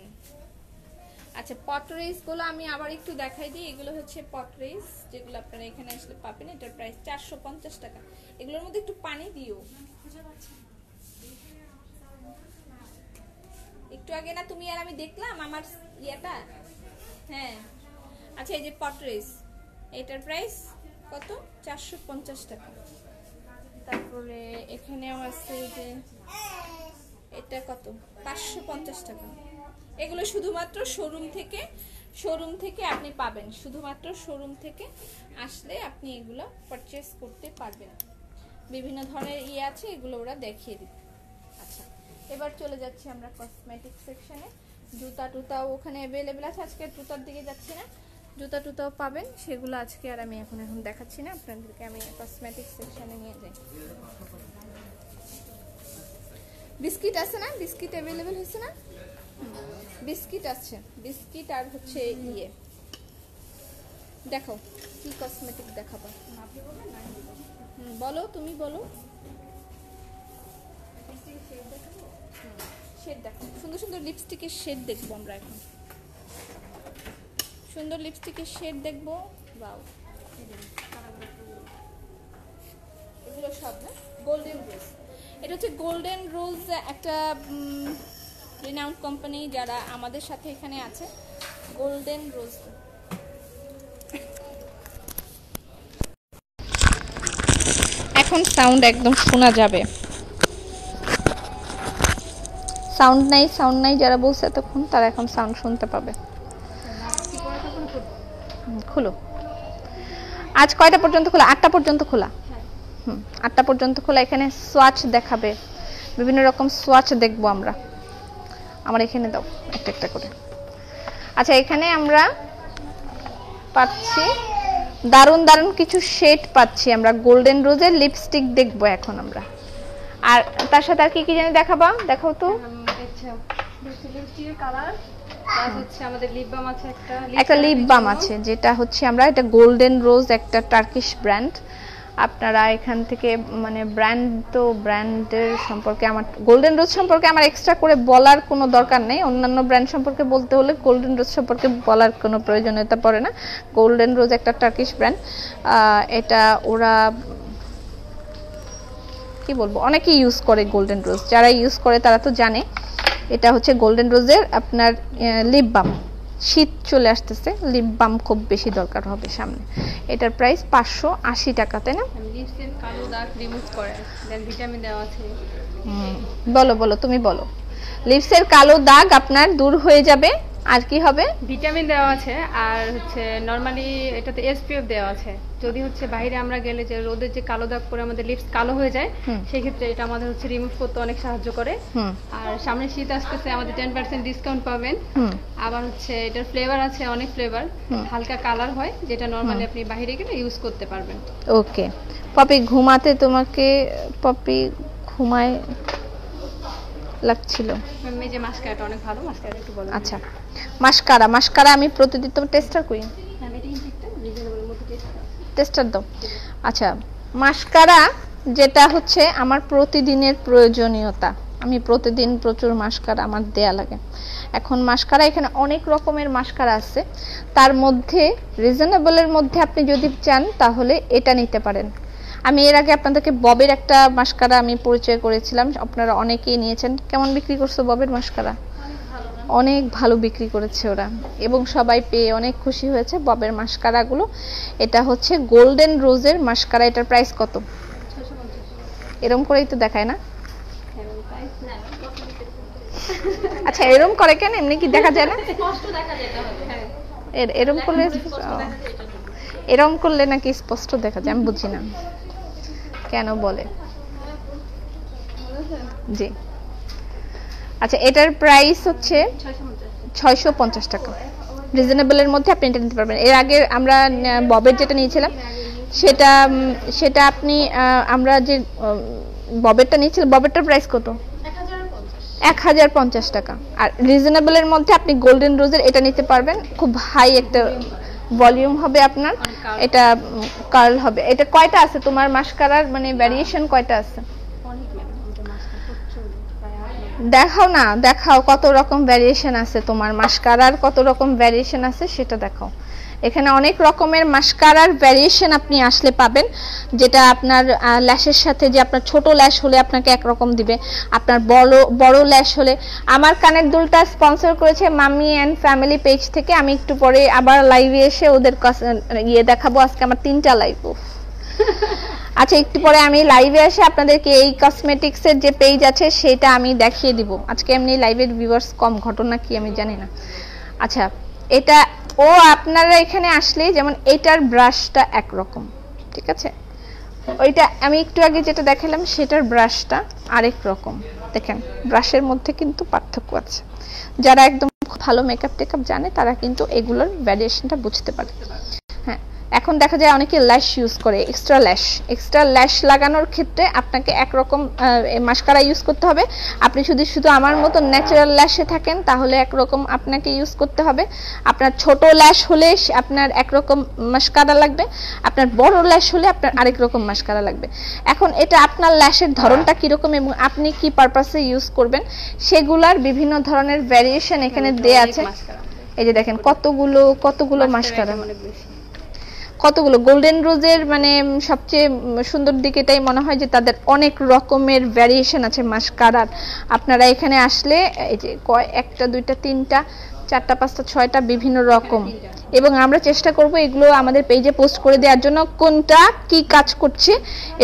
আচ্ছা পটরেস গুলো আমি আবার একটু দেখাই দিই। এগুলো হচ্ছে পটরেস, যেগুলো আপনারা এখানে আসলে পাবেন। এটার প্রাইস 450 টাকা। এগুলোর মধ্যে একটু পানি দিও। একটু আগে না তুমি আর আমি দেখলাম আমার ইয়েটা। হ্যাঁ আচ্ছা এই যে পটরেস, এটার প্রাইস কত? 450 টাকা। তারপরে এখানেও আছে যে এটা কত? 550 টাকা। এগুলো শুধুমাত্র শোরুম থেকে আপনি পাবেন। শুধুমাত্র শোরুম থেকে আসলে আপনি এগুলো পারচেজ করতে পারবেন। বিভিন্ন ধরনের ইয়ে আছে, এগুলো ওরা দেখিয়ে দিবে। আচ্ছা এবার চলে যাচ্ছি আমরা কসমেটিক সেকশনে। জুতা টুতাও ওখানে অ্যাভেলেবেল আছে। আজকে জুতার দিকে যাচ্ছি না, জুতা টুতাও পাবেন। সেগুলো আজকে আর আমি এখন দেখাচ্ছি না আপনাদেরকে। আমি কসমেটিক সেকশনে নিয়ে যাই। বিস্কিট আছে না? বিস্কিট অ্যাভেলেবেল হয়েছে না? বিস্কিট আছে, বিস্কিট আর হচ্ছে ইয়ে। দেখো কি কসমেটিক দেখাবো। বলো তুমি বলো। শেড দেখো, সুন্দর সুন্দর লিপস্টিকের শেড দেখবো আমরা এখন। সুন্দর লিপস্টিকের শেড দেখবো। বাও এগুলো সব না গোল্ডেন রোজ। এটা হচ্ছে গোল্ডেন রোজ, একটা রিনাউন্ড কোম্পানি যারা আমাদের সাথে এখানে আছে। গোল্ডেন রোজ। এখন সাউন্ড একদম শোনা যাবে। সাউন্ড নাই যারা বলছে এতক্ষণ, তারা এখন সাউন্ড শুনতে পাবে। খুলো। আজ কয়টা পর্যন্ত খোলা? 8টা পর্যন্ত খোলা। 8টা পর্যন্ত খোলা। এখানে সোয়াচ দেখাবে, বিভিন্ন রকম সোয়াচ দেখবো আমরা। আমার এখানে দাও একটা একটা করে। আচ্ছা এখানে আমরা পাচ্ছি দারুণ দারুণ কিছু শেড পাচ্ছি আমরা। গোল্ডেন রোজের লিপস্টিক দেখবো এখন আমরা। আর তার সাথে আর কি কি জানি দেখাবা? দেখাও তো। একটা লিপ বাম আছে, যেটা হচ্ছে আমরা, এটা গোল্ডেন রোজ, একটা টার্কিশ ব্র্যান্ড। আপনারা এখান থেকে মানে ব্র্যান্ডের সম্পর্কে, আমার গোল্ডেন রোজ সম্পর্কে আমার এক্সট্রা করে বলার কোনো দরকার নেই। অন্যান্য ব্র্যান্ড সম্পর্কে বলতে হলে গোল্ডেন রোজ সম্পর্কে বলার কোনো প্রয়োজনীয়তা পড়ে না। গোল্ডেন রোজ একটা টার্কিশ ব্র্যান্ড। এটা ওরা কি বলবো, অনেকেই ইউজ করে গোল্ডেন রোজ। যারা ইউজ করে তারা তো জানে। এটা হচ্ছে গোল্ডেন রোজের আপনার লিপ বাম। শীত চলে আসতেছে, লিপ বাম খুব বেশি দরকার হবে সামনে। এটার প্রাইস 580 টাকা, তাই না? লিপসের কালো দাগ রিমুভ করে, দেন ভিটামিন দেওয়া আছে। বলো তুমি বলো। লিপসের কালো দাগ আপনার দূর হয়ে যাবে আর কি হবে? ভিটামিন দেওয়া আছে, আর হচ্ছে নরমালি এটাতে এসপিএফ দেওয়া আছে। যদি হচ্ছে বাইরে আমরা গেলে যে রোদের যে কালো দাগ পরে আমাদের লিপস কালো হয়ে যায়, সেই ক্ষেত্রে এটা আমাদের হচ্ছে রিমুভ করতে অনেক সাহায্য করে। আর সামনে শীত আসতেছে, আমাদের 10% ডিসকাউন্ট পাবেন। আবার হচ্ছে এটার ফ্লেভার আছে, অনেক ফ্লেভার, হালকা কালার হয়, যেটা নরমালি আপনি বাইরে গেলে ইউজ করতে পারবেন। ওকে পপি, ঘুমাতে তোমাকে পপি ঘুমায় লাগছিল। এই যে মাস্কারাটা অনেক ভালো, মাস্কারা একটু বলো। আচ্ছা, মাস্কারা আমি প্রতিদিন তো টেস্টার করি। হ্যাঁ, এটা কিন্তু একটা রিজনেবল মধ্যে টেস্টার দাও। আচ্ছা, মাস্কারা যেটা হচ্ছে আমার প্রতিদিনের প্রয়োজনীয়তা, আমি প্রতিদিন প্রচুর মাস্কারা আমার দেয়া লাগে। এখন মাস্কারা এখানে অনেক রকমের মাস্কারা আছে, তার মধ্যে রিজনেবলের মধ্যে আপনি যদি চান তাহলে এটা নিতে পারেন। আমি এর আগে আপনাদেরকে ববের একটা মাস্কারা আমি পরিচয় করেছিলাম, আপনারা অনেকেই নিয়েছেন। কেমন বিক্রি করছো ববের মাস্কারা? অনেক ভালো বিক্রি করেছে ওরা, এবং সবাই পেয়ে অনেক খুশি হয়েছে ববের মাস্কারাগুলো। এটা হচ্ছে গোল্ডেন রোজের মাস্কারা। এটার প্রাইস কত? এরকম করেই তো দেখায় না? আচ্ছা, এরকম করে কেন? এমনি কি দেখা যায় না? এরকম করলে, এরকম করলে নাকি স্পষ্ট দেখা যায়? আমি বুঝি না কেন বলে। জি, আচ্ছা, এটার প্রাইস হচ্ছে 650 টাকা। রিজনেবলের মধ্যে আপনি এটা নিতে পারবেন। এর আগে আমরা ববের যেটা নিয়েছিলাম সেটা আপনি আমরা যে ববেরটা নিয়েছিলাম, ববেরটার প্রাইস কত? 1050 টাকা। আর রিজনেবলের মধ্যে আপনি গোল্ডেন রোজের এটা নিতে পারবেন, খুব হাই একটা ভলিউম হবে আপনার, এটা কার্ল হবে। এটা কয়টা আছে তোমার মাস্কারার, মানে ভ্যারিয়েশন কয়টা আছে? দেখাও না, দেখাও কত রকম ভ্যারিয়েশন আছে তোমার মাস্কারার, কত রকম ভ্যারিয়েশন আছে সেটা দেখাও। এখানে অনেক রকমের মাস্কারার ভ্যারিয়েশন আপনি আসলে পাবেন, যেটা আপনার ল্যাশের সাথে, যে আপনার ছোট ল্যাশ হলে আপনাকে একরকম দিবে, আপনার বড় ল্যাশ হলে। আমার কানের দুলটা স্পন্সর করেছে মাম্মি অ্যান্ড ফ্যামিলি পেজ থেকে। আমি একটু পরে আবার লাইভে এসে ওদের দেখাবো। আজকে আমার 3টা লাইভ। আচ্ছা, একটু পরে আমি লাইভে এসে আপনাদেরকে এই কসমেটিক্সের যে পেজ আছে সেটা আমি দেখিয়ে দিব। আজকে এমনি লাইভের ভিউয়ার্স কম, ঘটনা কি আমি জানি না। আচ্ছা, এটা আপনারা এখানে আসলে, যেমন এটার ব্রাশটা একরকম, ঠিক আছে? ওইটা আমি একটু আগে যেটা দেখালাম সেটার ব্রাশটা আরেক রকম। দেখেন, ব্রাশের মধ্যে কিন্তু পার্থক্য আছে। যারা একদম ভালো মেকআপ টেকআপ জানে তারা কিন্তু এগুলোর ভ্যারিয়েশনটা বুঝতে পারে। হ্যাঁ, এখন দেখা যায় অনেকে ল্যাশ ইউজ করে, এক্সট্রা ল্যাশ লাগানোর ক্ষেত্রে আপনাকে একরকম মাস্কারা ইউজ করতে হবে। আপনি শুধু আমার মতো ন্যাচারাল ল্যাশে থাকেন তাহলে একরকম আপনাকে ইউজ করতে হবে। আপনার ছোট ল্যাশ হলে আপনার একরকম মাস্কারা লাগবে, আপনার বড় ল্যাশ হলে আপনার আরেক রকম মাস্কারা লাগবে। এখন এটা আপনার ল্যাশের ধরনটা কিরকম এবং আপনি কি পারপাসে ইউজ করবেন সেগুলার বিভিন্ন ধরনের ভ্যারিয়েশন এখানে দেয়া আছে। এই যে দেখেন কতগুলো মাস্কারা, কতগুলো। গোল্ডেন রোজের মানে সবচেয়ে সুন্দর দিক এটাই মনে হয় যে তাদের অনেক রকমের ভ্যারিয়েশন আছে মাস্কারার। আপনারা এখানে আসলে এই যে 1টা 2টা 3টা 4টা 5টা 6টা বিভিন্ন রকম, এবং আমরা চেষ্টা করব এগুলো আমাদের পেজে পোস্ট করে দেওয়ার জন্য, কোনটা কি কাজ করছে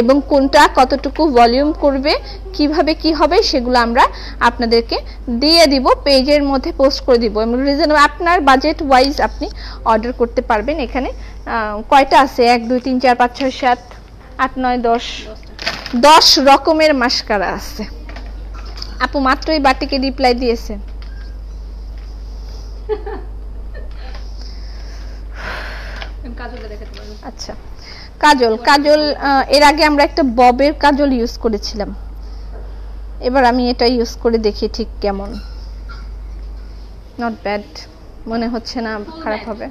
এবং কোনটা কতটুকু ভলিউম করবে, কিভাবে কি হবে সেগুলো আমরা আপনাদেরকে দিয়ে দিব, পেজের মধ্যে পোস্ট করে দিব। এবং রিজনেবল আপনার বাজেট ওয়াইজ আপনি অর্ডার করতে পারবেন। এখানে কয়টা আছে? 1 2 3 4 5 6 7 8 9 10 রকমের মাস্কারা আছে। আপু মাত্রই বাটিকে রিপ্লাই দিয়েছে। আচ্ছা, কাজল এর আগে আমরা একটা ববের কাজল ইউজ করেছিলাম, এবার আমি এটা ইউজ করে দেখি ঠিক কেমন। নট ব্যাড, মনে হচ্ছে না খারাপ হবে।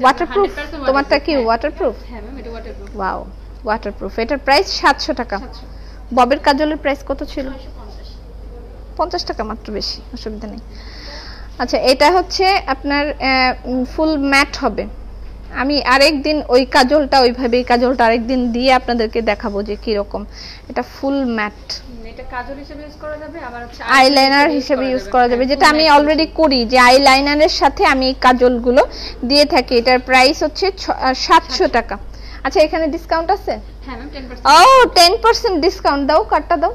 ওয়াটারপ্রুফ? তোমারটা কি ওয়াটারপ্রুফ? হ্যাঁ ম্যাম, এটা ওয়াটারপ্রুফ। Wow, waterproof. এটার প্রাইস 700 টাকা। ববের কাজলের প্রাইস কত ছিল? 50 টাকা মাত্র, বেশি অসুবিধা নেই। আচ্ছা, এটা হচ্ছে আপনার ফুল ম্যাট হবে। আমি আরেকদিন ওই কাজলটা ওইভাবে, এই কাজলটা আরেকদিন দিয়ে আপনাদেরকে দেখাবো যে কি রকম। এটা ফুল ম্যাট, এটা কাজল হিসেবে ইউজ করা যাবে, আবার হচ্ছে আইলাইনার হিসেবে ইউজ করা যাবে, যেটা আমি অলরেডি করি, যে আইলাইনারের সাথে আমি এই কাজলগুলো দিয়ে থাকি। এটার প্রাইস হচ্ছে 700 টাকা। আচ্ছা, এখানে ডিসকাউন্ট আছে? হ্যাঁ ম্যাম, 10%। ও 10% ডিসকাউন্ট দাও, কাটটা দাও।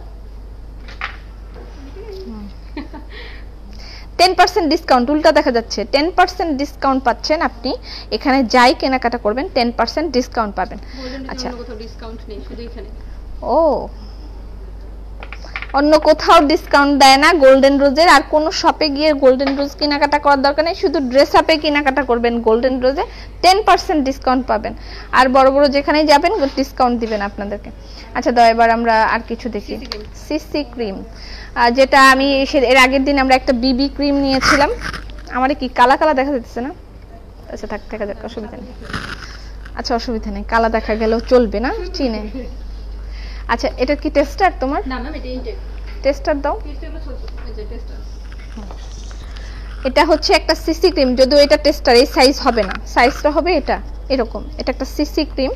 10% ডিসকাউন্ট, উল্টা দেখা যাচ্ছে। 10% ডিসকাউন্ট পাচ্ছেন আপনি, এখানে যাই কেনাকাটা করবেন 10% ডিসকাউন্ট পাবেন। আচ্ছা, অন্য কোথাও ডিসকাউন্ট নেই, শুধু এখানে। ও, অন্য কোথাও ডিসকাউন্ট দেয় না গোল্ডেন রোজের। আর কোনো শপে গিয়ে গোল্ডেন রোজ কেনাকাটা করার দরকার নেই, শুধু ড্রেস আপে কেনাকাটা করবেন গোল্ডেন রোজে 10% ডিসকাউন্ট পাবেন। আর বড় বড় যেখানেই যাবেন ডিসকাউন্ট দিবেন আপনাদেরকে। আচ্ছা দাও, এবার আমরা আর কিছু দেখি। সিসি ক্রিম, যেটা আমি এর আগের দিন আমরা একটা বিবি ক্রিম নিয়েছিলাম। আমার কি কালা কালা দেখা যাচ্ছে না? আচ্ছা থাক, দেখা যাক, অসুবিধা নেই। আচ্ছা অসুবিধা নেই, কালা দেখা গেলেও চলবে না, চিনে। আচ্ছা, এটা কি টেস্টার তোমার? না ম্যাম, এটা ইনটেক। টেস্টার দাও। টেস্টারগুলো ছোট, এই যে টেস্টার। এটা হচ্ছে একটা সিসি ক্রিম, যদিও এটা টেস্টার, এই সাইজ হবে না, সাইজটা হবে এটা এরকম। এটা একটা সিসি ক্রিম,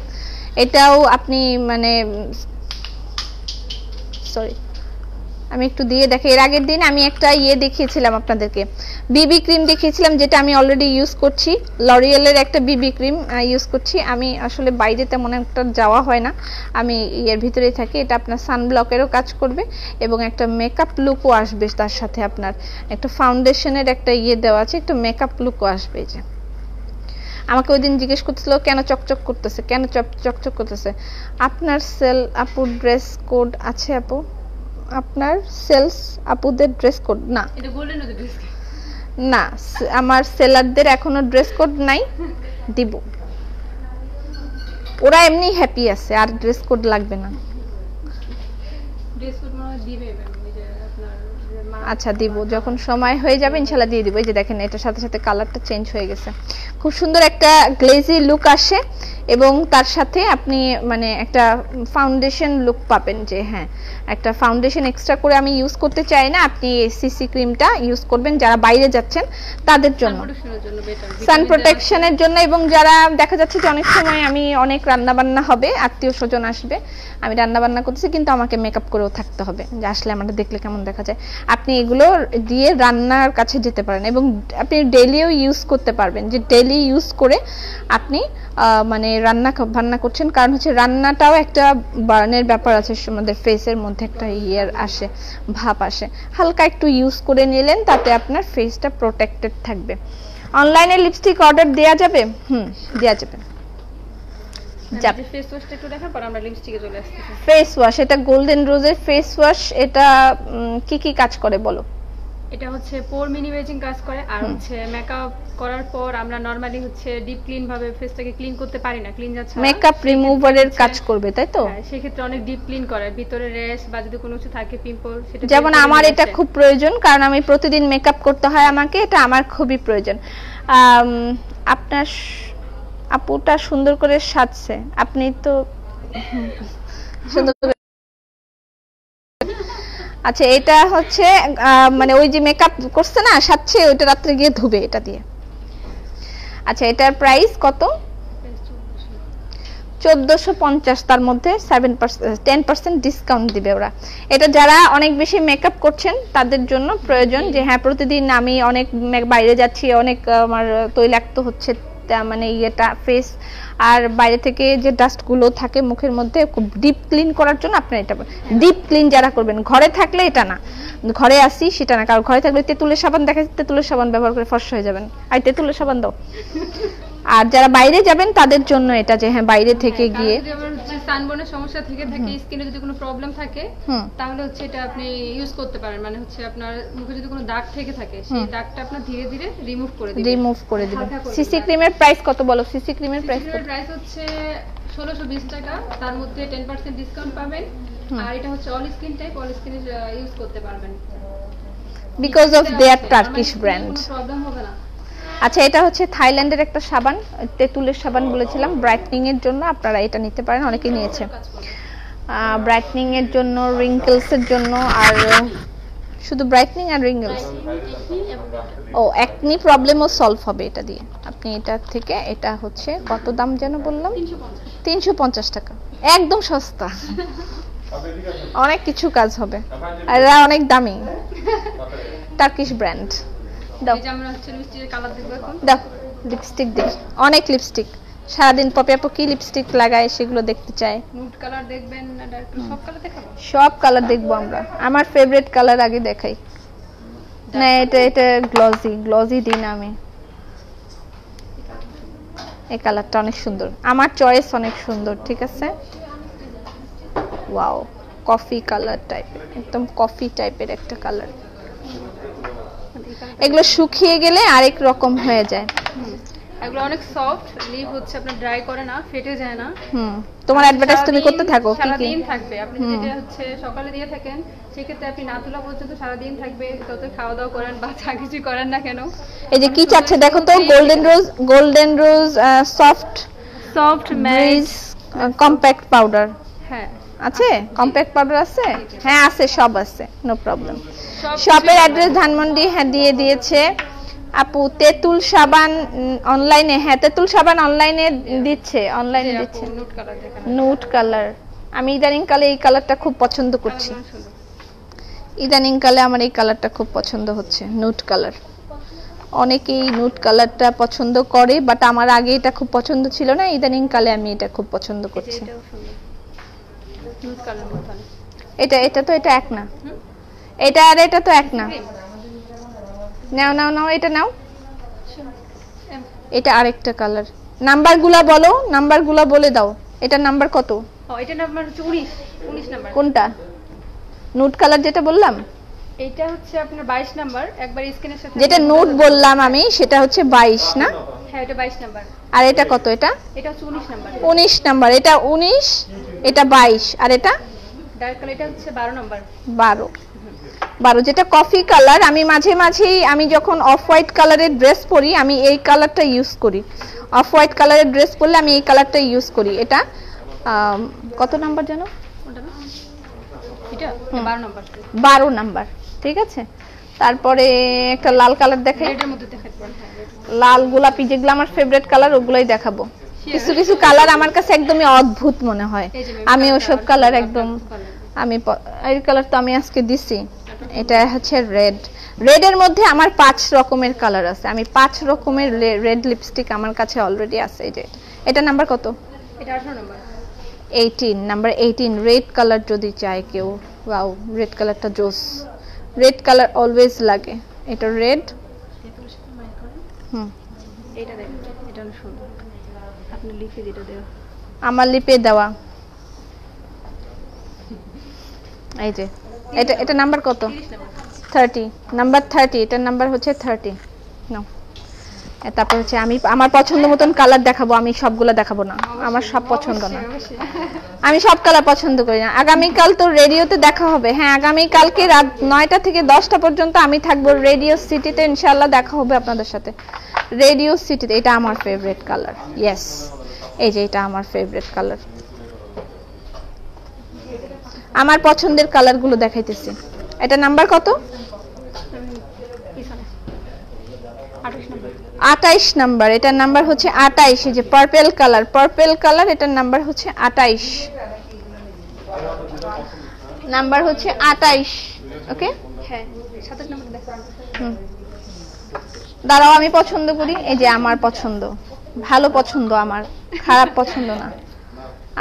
এটাও আপনি মানে সরি আমি একটু দিয়ে দেখি। এর আগের দিন আমি একটা দেখিয়েছিলাম আপনাদেরকে, বিবি ক্রিম দেখিয়েছিলাম, যেটা আমি অলরেডি ইউজ করছি। লরিয়েলের একটা বিবি ক্রিম ইউজ করছি। আমি আসলে বাইরে তেমন একটা যাওয়া হয় না, আমি এর ভিতরেই থাকি। এটা আপনার সানব্লকেরও কাজ করবে এবং একটা মেকআপ লুকও আসবে তার সাথে। আপনার একটা ফাউন্ডেশনের একটা দেওয়া আছে, একটা মেকআপ লুকও আসবে। যে আমাকে ওই দিন জিজ্ঞেস করতেছিল কেন চকচক করতেছে, কেন চকচক করতেছে। আপনার সেল আপুর ড্রেস কোড আছে আপু? আপনার সেলস আপুদের ড্রেস কোড না, এটা গোল্ডেন রোজের ড্রেস কোড না, আমার সেলারদের এখনো ড্রেস কোড নাই, দিব। ওরা এমনি হ্যাপি আছে, আর ড্রেস কোড লাগবে না। ড্রেস কোড মানে দিবে ম্যাম, এই যে আপনার আচ্ছা দিব, যখন সময় হয়ে যাবে ইনশাআল্লাহ দিয়ে দিব। এই যে দেখেন, এটার সাথে সাথে কালারটা চেঞ্জ হয়ে গেছে, খুব সুন্দর একটা গ্লেজি লুক আসে এবং তার সাথে আপনি মানে একটা ফাউন্ডেশন লুক পাবেন। যে হ্যাঁ, একটা ফাউন্ডেশন এক্সট্রা করে আমি ইউজ করতে চাই না, আপনি সিসি ক্রিমটা ইউজ করবেন যারা বাইরে যাচ্ছেন তাদের জন্য, সান প্রোটেকশনের জন্য। এবং যারা দেখা যাচ্ছে যে অনেক সময় আমি অনেক রান্না বান্না হবে, আত্মীয় স্বজন আসবে, আমি রান্না বান্না করতেছি কিন্তু আমাকে মেকআপ করেও থাকতে হবে, যে আসলে আমাদের দেখলে কেমন দেখা যায়, আপনি এগুলো দিয়ে রান্নার কাছে যেতে পারেন এবং আপনি ডেইলিও ইউজ করতে পারবেন। যে ডেইলি ইউজ করে আপনি মানে রান্না করছেন, কারণ হচ্ছে রান্নাটাও একটা বার্নের ব্যাপার আছে, আমাদের ফেসের মধ্যে একটা আসে, ভাব আসে। হালকা একটু ইউজ করে নিলেন, তাতে আপনার ফেসটা প্রোটেক্টেড থাকবে। অনলাইনে লিপস্টিক অর্ডার দেয়া যাবে? দেয়া যাবে। ফেস ওয়াশটা একটু দেখার পর আমরা লিপস্টিকে চলে আসছি। ফেস ওয়াশ, এটা গোল্ডেন রোজের ফেস ওয়াশ। এটা কি কি কাজ করে বলো? এটা হচ্ছে পোর মিনিমাইজিং কাজ করে, আর হচ্ছে মেকআপ করার পর আমরা নরমালি হচ্ছে ডিপ ক্লিন ভাবে ফেসটাকে ক্লিন করতে পারি না, ক্লিন যাচ্ছে মেকআপ রিমুভারের কাজ করবে, তাই তো? হ্যাঁ, সেই ক্ষেত্রে অনেক ডিপ ক্লিন করে, ভিতরে রেশ বা যদি কোনো কিছু থাকে পিম্পল, সেটা যেমন আমার এটা খুব প্রয়োজন, কারণ আমি প্রতিদিন মেকআপ করতে হয় আমাকে, এটা আমার খুবই প্রয়োজন। আপনার আপুটা সুন্দর করে সাজছে, আপনি তো সুন্দর করে। আচ্ছা, এটা হচ্ছে মানে ওই যে মেকআপ করছে না, সাজছে, ওইটা রাত্রে গিয়ে ধুবে এটা দিয়ে। আচ্ছা, এটার প্রাইস কত? 1450। তার মধ্যে 10% ডিসকাউন্ট দিবে ওরা। এটা যারা অনেক বেশি মেকআপ করছেন তাদের জন্য প্রয়োজন, যে হ্যাঁ প্রতিদিন আমি অনেক বাইরে যাচ্ছি, অনেক আমার তৈলাক্ত হচ্ছে মানে ফেস, আর বাইরে থেকে যে ডাস্টগুলো থাকে মুখের মধ্যে, খুব ডিপ ক্লিন করার জন্য আপনার এটা ডিপ ক্লিন যারা করবেন। ঘরে থাকলে এটা না, ঘরে আসি সেটা না, কারণ ঘরে থাকলে তেঁতুলের সাবান দেখা যাচ্ছে, তেঁতুলের সাবান ব্যবহার করে ফর্সা হয়ে যাবেন, আর তেঁতুলের সাবান দাও। আর যারা বাইরে যাবেন তাদের জন্য এটা, যে হ্যাঁ বাইরে থেকে গিয়ে সানবার্নের সমস্যা থেকে স্কিনে যদি কোনো প্রবলেম থাকে তাহলে হচ্ছে এটা আপনি ইউজ করতে পারেন। মানে হচ্ছে আপনার মুখে যদি কোনো দাগ থেকে থাকে, সেই দাগটা আপনার ধীরে ধীরে রিমুভ করে দিবেন। সিসি ক্রিমের প্রাইস কত বলো? সিসি ক্রিমের প্রাইস হচ্ছে 1620 টাকা, তার মধ্যে 10% ডিসকাউন্ট পাবেন। আর এটা হচ্ছে অল স্কিন টাইপ, অল স্কিনে ইউজ করতে পারবেন because of their Turkish brand. Problem হবে না। আচ্ছা, এটা হচ্ছে থাইল্যান্ডের একটা সাবান, তেঁতুলের সাবান বলেছিলাম, ব্রাইটনিং এর জন্য আপনারা এটা নিতে পারেন, অনেকেই নিয়েছে ব্রাইটনিং এর জন্য, রিঙ্কেলস এর জন্য। আর শুধু ব্রাইটনিং আর রিঙ্কেলস, ও একনি প্রবলেমও সলভ হবে এটা দিয়ে। আপনি এটা থেকে, এটা হচ্ছে কত দাম যেন বললাম? 350 টাকা, একদম সস্তা, অনেক কিছু কাজ হবে, আর এরা অনেক দামি, টার্কিশ ব্র্যান্ড। দাও দাও লিপস্টিক দেখি, অনেক লিপস্টিক, সারাদিন পপি আপু কি লিপস্টিক লাগায় সেগুলো দেখতে চাই। নুড কালার দেখবেন না ডার্ক, সব কালার দেখাবো? সব কালার দেখবো আমরা, আমার ফেভারিট কালার আগে দেখাই। না এটা গ্লজি দিন আমি। এই কালারটা অনেক সুন্দর, আমার চয়েস অনেক সুন্দর, ঠিক আছে। ওয়াও, কফি কালার টাইপের, একদম কফি টাইপের একটা কালার। এগুলো শুকিয়ে গেলে আরেক রকম হয়ে যায়। এগুলো অনেক সফট, লিভ হচ্ছে আপনার ড্রাই করে না, ফেটে যায় না। তোমার অ্যাডভার্টাইজ তুমি করতে থাকো, কি সারা কি দিন থাকবে। আপনি যেটা হচ্ছে সকালে দিয়ে থাকেন, সেক্ষেত্রে আপনি না তোলা পর্যন্ত সারা দিন থাকবে, যত খাওয়া দাওয়া করেন বা যা কিছু করেন না কেন। এই যে কি চাচ্ছে দেখো তো, golden rose soft matte compact powder. হ্যাঁ আছে, কম্প্যাক্ট পাউডার আছে, হ্যাঁ আছে, সব আছে, নো প্রবলেম। সব শপের অ্যাড্রেস ধানমন্ডি, হ্যাঁ দিয়ে দিয়েছে আপু। তেঁতুল সাবান অনলাইনে, হ্যাঁ তেঁতুল সাবান অনলাইনে দিচ্ছে, অনলাইনে দিচ্ছে নুট কালার দেখেন, নুট কালার। আমি ইদানিং কালে এই কালারটা খুব পছন্দ করছি, ইদানিং কালে আমার এই কালারটা খুব পছন্দ হচ্ছে, নুট কালার। অনেকেই নুট কালারটা পছন্দ করে, বাট আমার আগে এটা খুব পছন্দ ছিল না, ইদানিং কালে আমি এটা খুব পছন্দ করছি। এটাও সুন্দর নুট কালার মতন। এটা তো এটা এক না, এটা আর এটা তো এক না। নাও এটা নাও, এটা আরেকটা কালার। নাম্বারগুলা বলো, নাম্বারগুলা বলে দাও। এটা নাম্বার কত? এটা নাম্বার হচ্ছে 19 নাম্বার। কোনটা? নুট কালার যেটা বললাম, এটা হচ্ছে আপনার 22 নাম্বার। একবার স্ক্রিনের সাথে যেটা নুট বললাম আমি, সেটা হচ্ছে 22 না? হ্যাঁ এটা 22 নাম্বার। আর এটা কত? এটা হচ্ছে 19 নাম্বার। 19 নাম্বার। এটা 19, এটা 22, আর এটা ডার্ক কালার, এটা হচ্ছে 12 নাম্বার। 12 যেটা কফি কালার। আমি মাঝেই আমি যখন অফ হোয়াইট কালারের ড্রেস পরি, আমি এই কালারটা ইউজ করি। অফ হোয়াইট কালারের ড্রেস পরলে আমি এই কালারটা ইউজ করি। এটা কত নাম্বার জানো? কোনটা না? এটা 12 নাম্বার। 12 নাম্বার, ঠিক আছে। তারপরে একটা লাল কালার দেখাই, এটার মধ্যে দেখাতে পারেন। হ্যাঁ লাল গোলাপি, যেগুলো আমার ফেভারিট কালার, ওগুলোই দেখাবো। কিছু কালার আমার কাছে একদমই অদ্ভুত মনে হয়, আমি ওসব কালার একদম, আমি এই কালার তো আমি আজকে দিছি। এটা হচ্ছে রেডের মধ্যে আমার 5 রকমের কালার আছে। আমি 5 রকমের রেড লিপস্টিক আমার কাছে অলরেডি আছে। এই যে এটা নাম্বার কত? এটা 18 নাম্বার। 18 নাম্বার 18। রেড কালার যদি চায় কেউ, ওয়াও রেড কালারটা জোস, রেড কালার অলওয়েজ লাগে। এটা রেড। এটা দেখেন, এটা অনেক সুন্দর। আপনি লিখে যেটা দেওয়া, আমার লিপে দেওয়া। এই যে এটা নাম্বার কত? 30 নাম্বার 30। এটার নাম্বার হচ্ছে 30 নাও। তারপর হচ্ছে আমি আমার পছন্দ মতন কালার দেখাবো, আমি সবগুলো দেখাবো না, আমার সব পছন্দ না, আমি সব কালার পছন্দ করি না। আগামীকাল তো রেডিওতে দেখা হবে। হ্যাঁ আগামীকালকে রাত 9টা থেকে 10টা পর্যন্ত আমি থাকবো রেডিও সিটিতে, ইনশাআল্লাহ দেখা হবে আপনাদের সাথে রেডিও সিটিতে। এটা আমার ফেভারিট কালার, ইয়েস। এই যে এটা আমার ফেভারিট কালার, আমার পছন্দের কালারগুলো দেখাইতেছি। এটা নাম্বার কত? 28 নাম্বার। এটার নাম্বার হচ্ছে 28। এই যে পার্পল কালার, এটার নাম্বার হচ্ছে 28, নাম্বার হচ্ছে 28। ওকে, হ্যাঁ 27 নাম্বার দেখেন। দাঁড়াও আমি পছন্দ করি। এই যে আমার পছন্দ, ভালো পছন্দ, আমার খারাপ পছন্দ না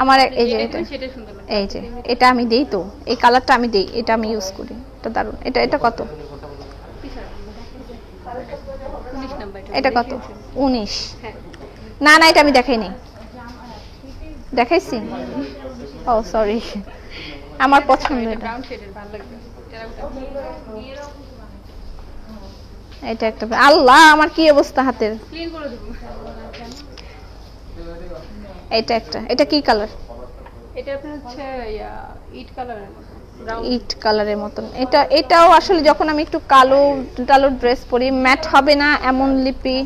আমার। এই যে এটা, সেটা সুন্দর লাগে। এই যে এটা আমি দেই, তো এই কালারটা আমি দেই, এটা আমি ইউজ করি, এটা দারুণ। এটা কত? 19 নাম্বার। এটা কত? 19। হ্যাঁ না এটা আমি দেখাইনি, দেখাইছি? ও সরি, আমার পছন্দ এটা। ব্রাউন শেডের ভালো লাগবে। এটা একটা, আল্লাহ আমার কি অবস্থা হাতের। ক্লিন করে দেব। এটা কি কালার? এটা আপনার হচ্ছে ইট কালারের মতো, ইট কালারের মতন। এটাও আসলে যখন আমি একটু কালো ড্রেস পরি, ম্যাট হবে না এমন লিপি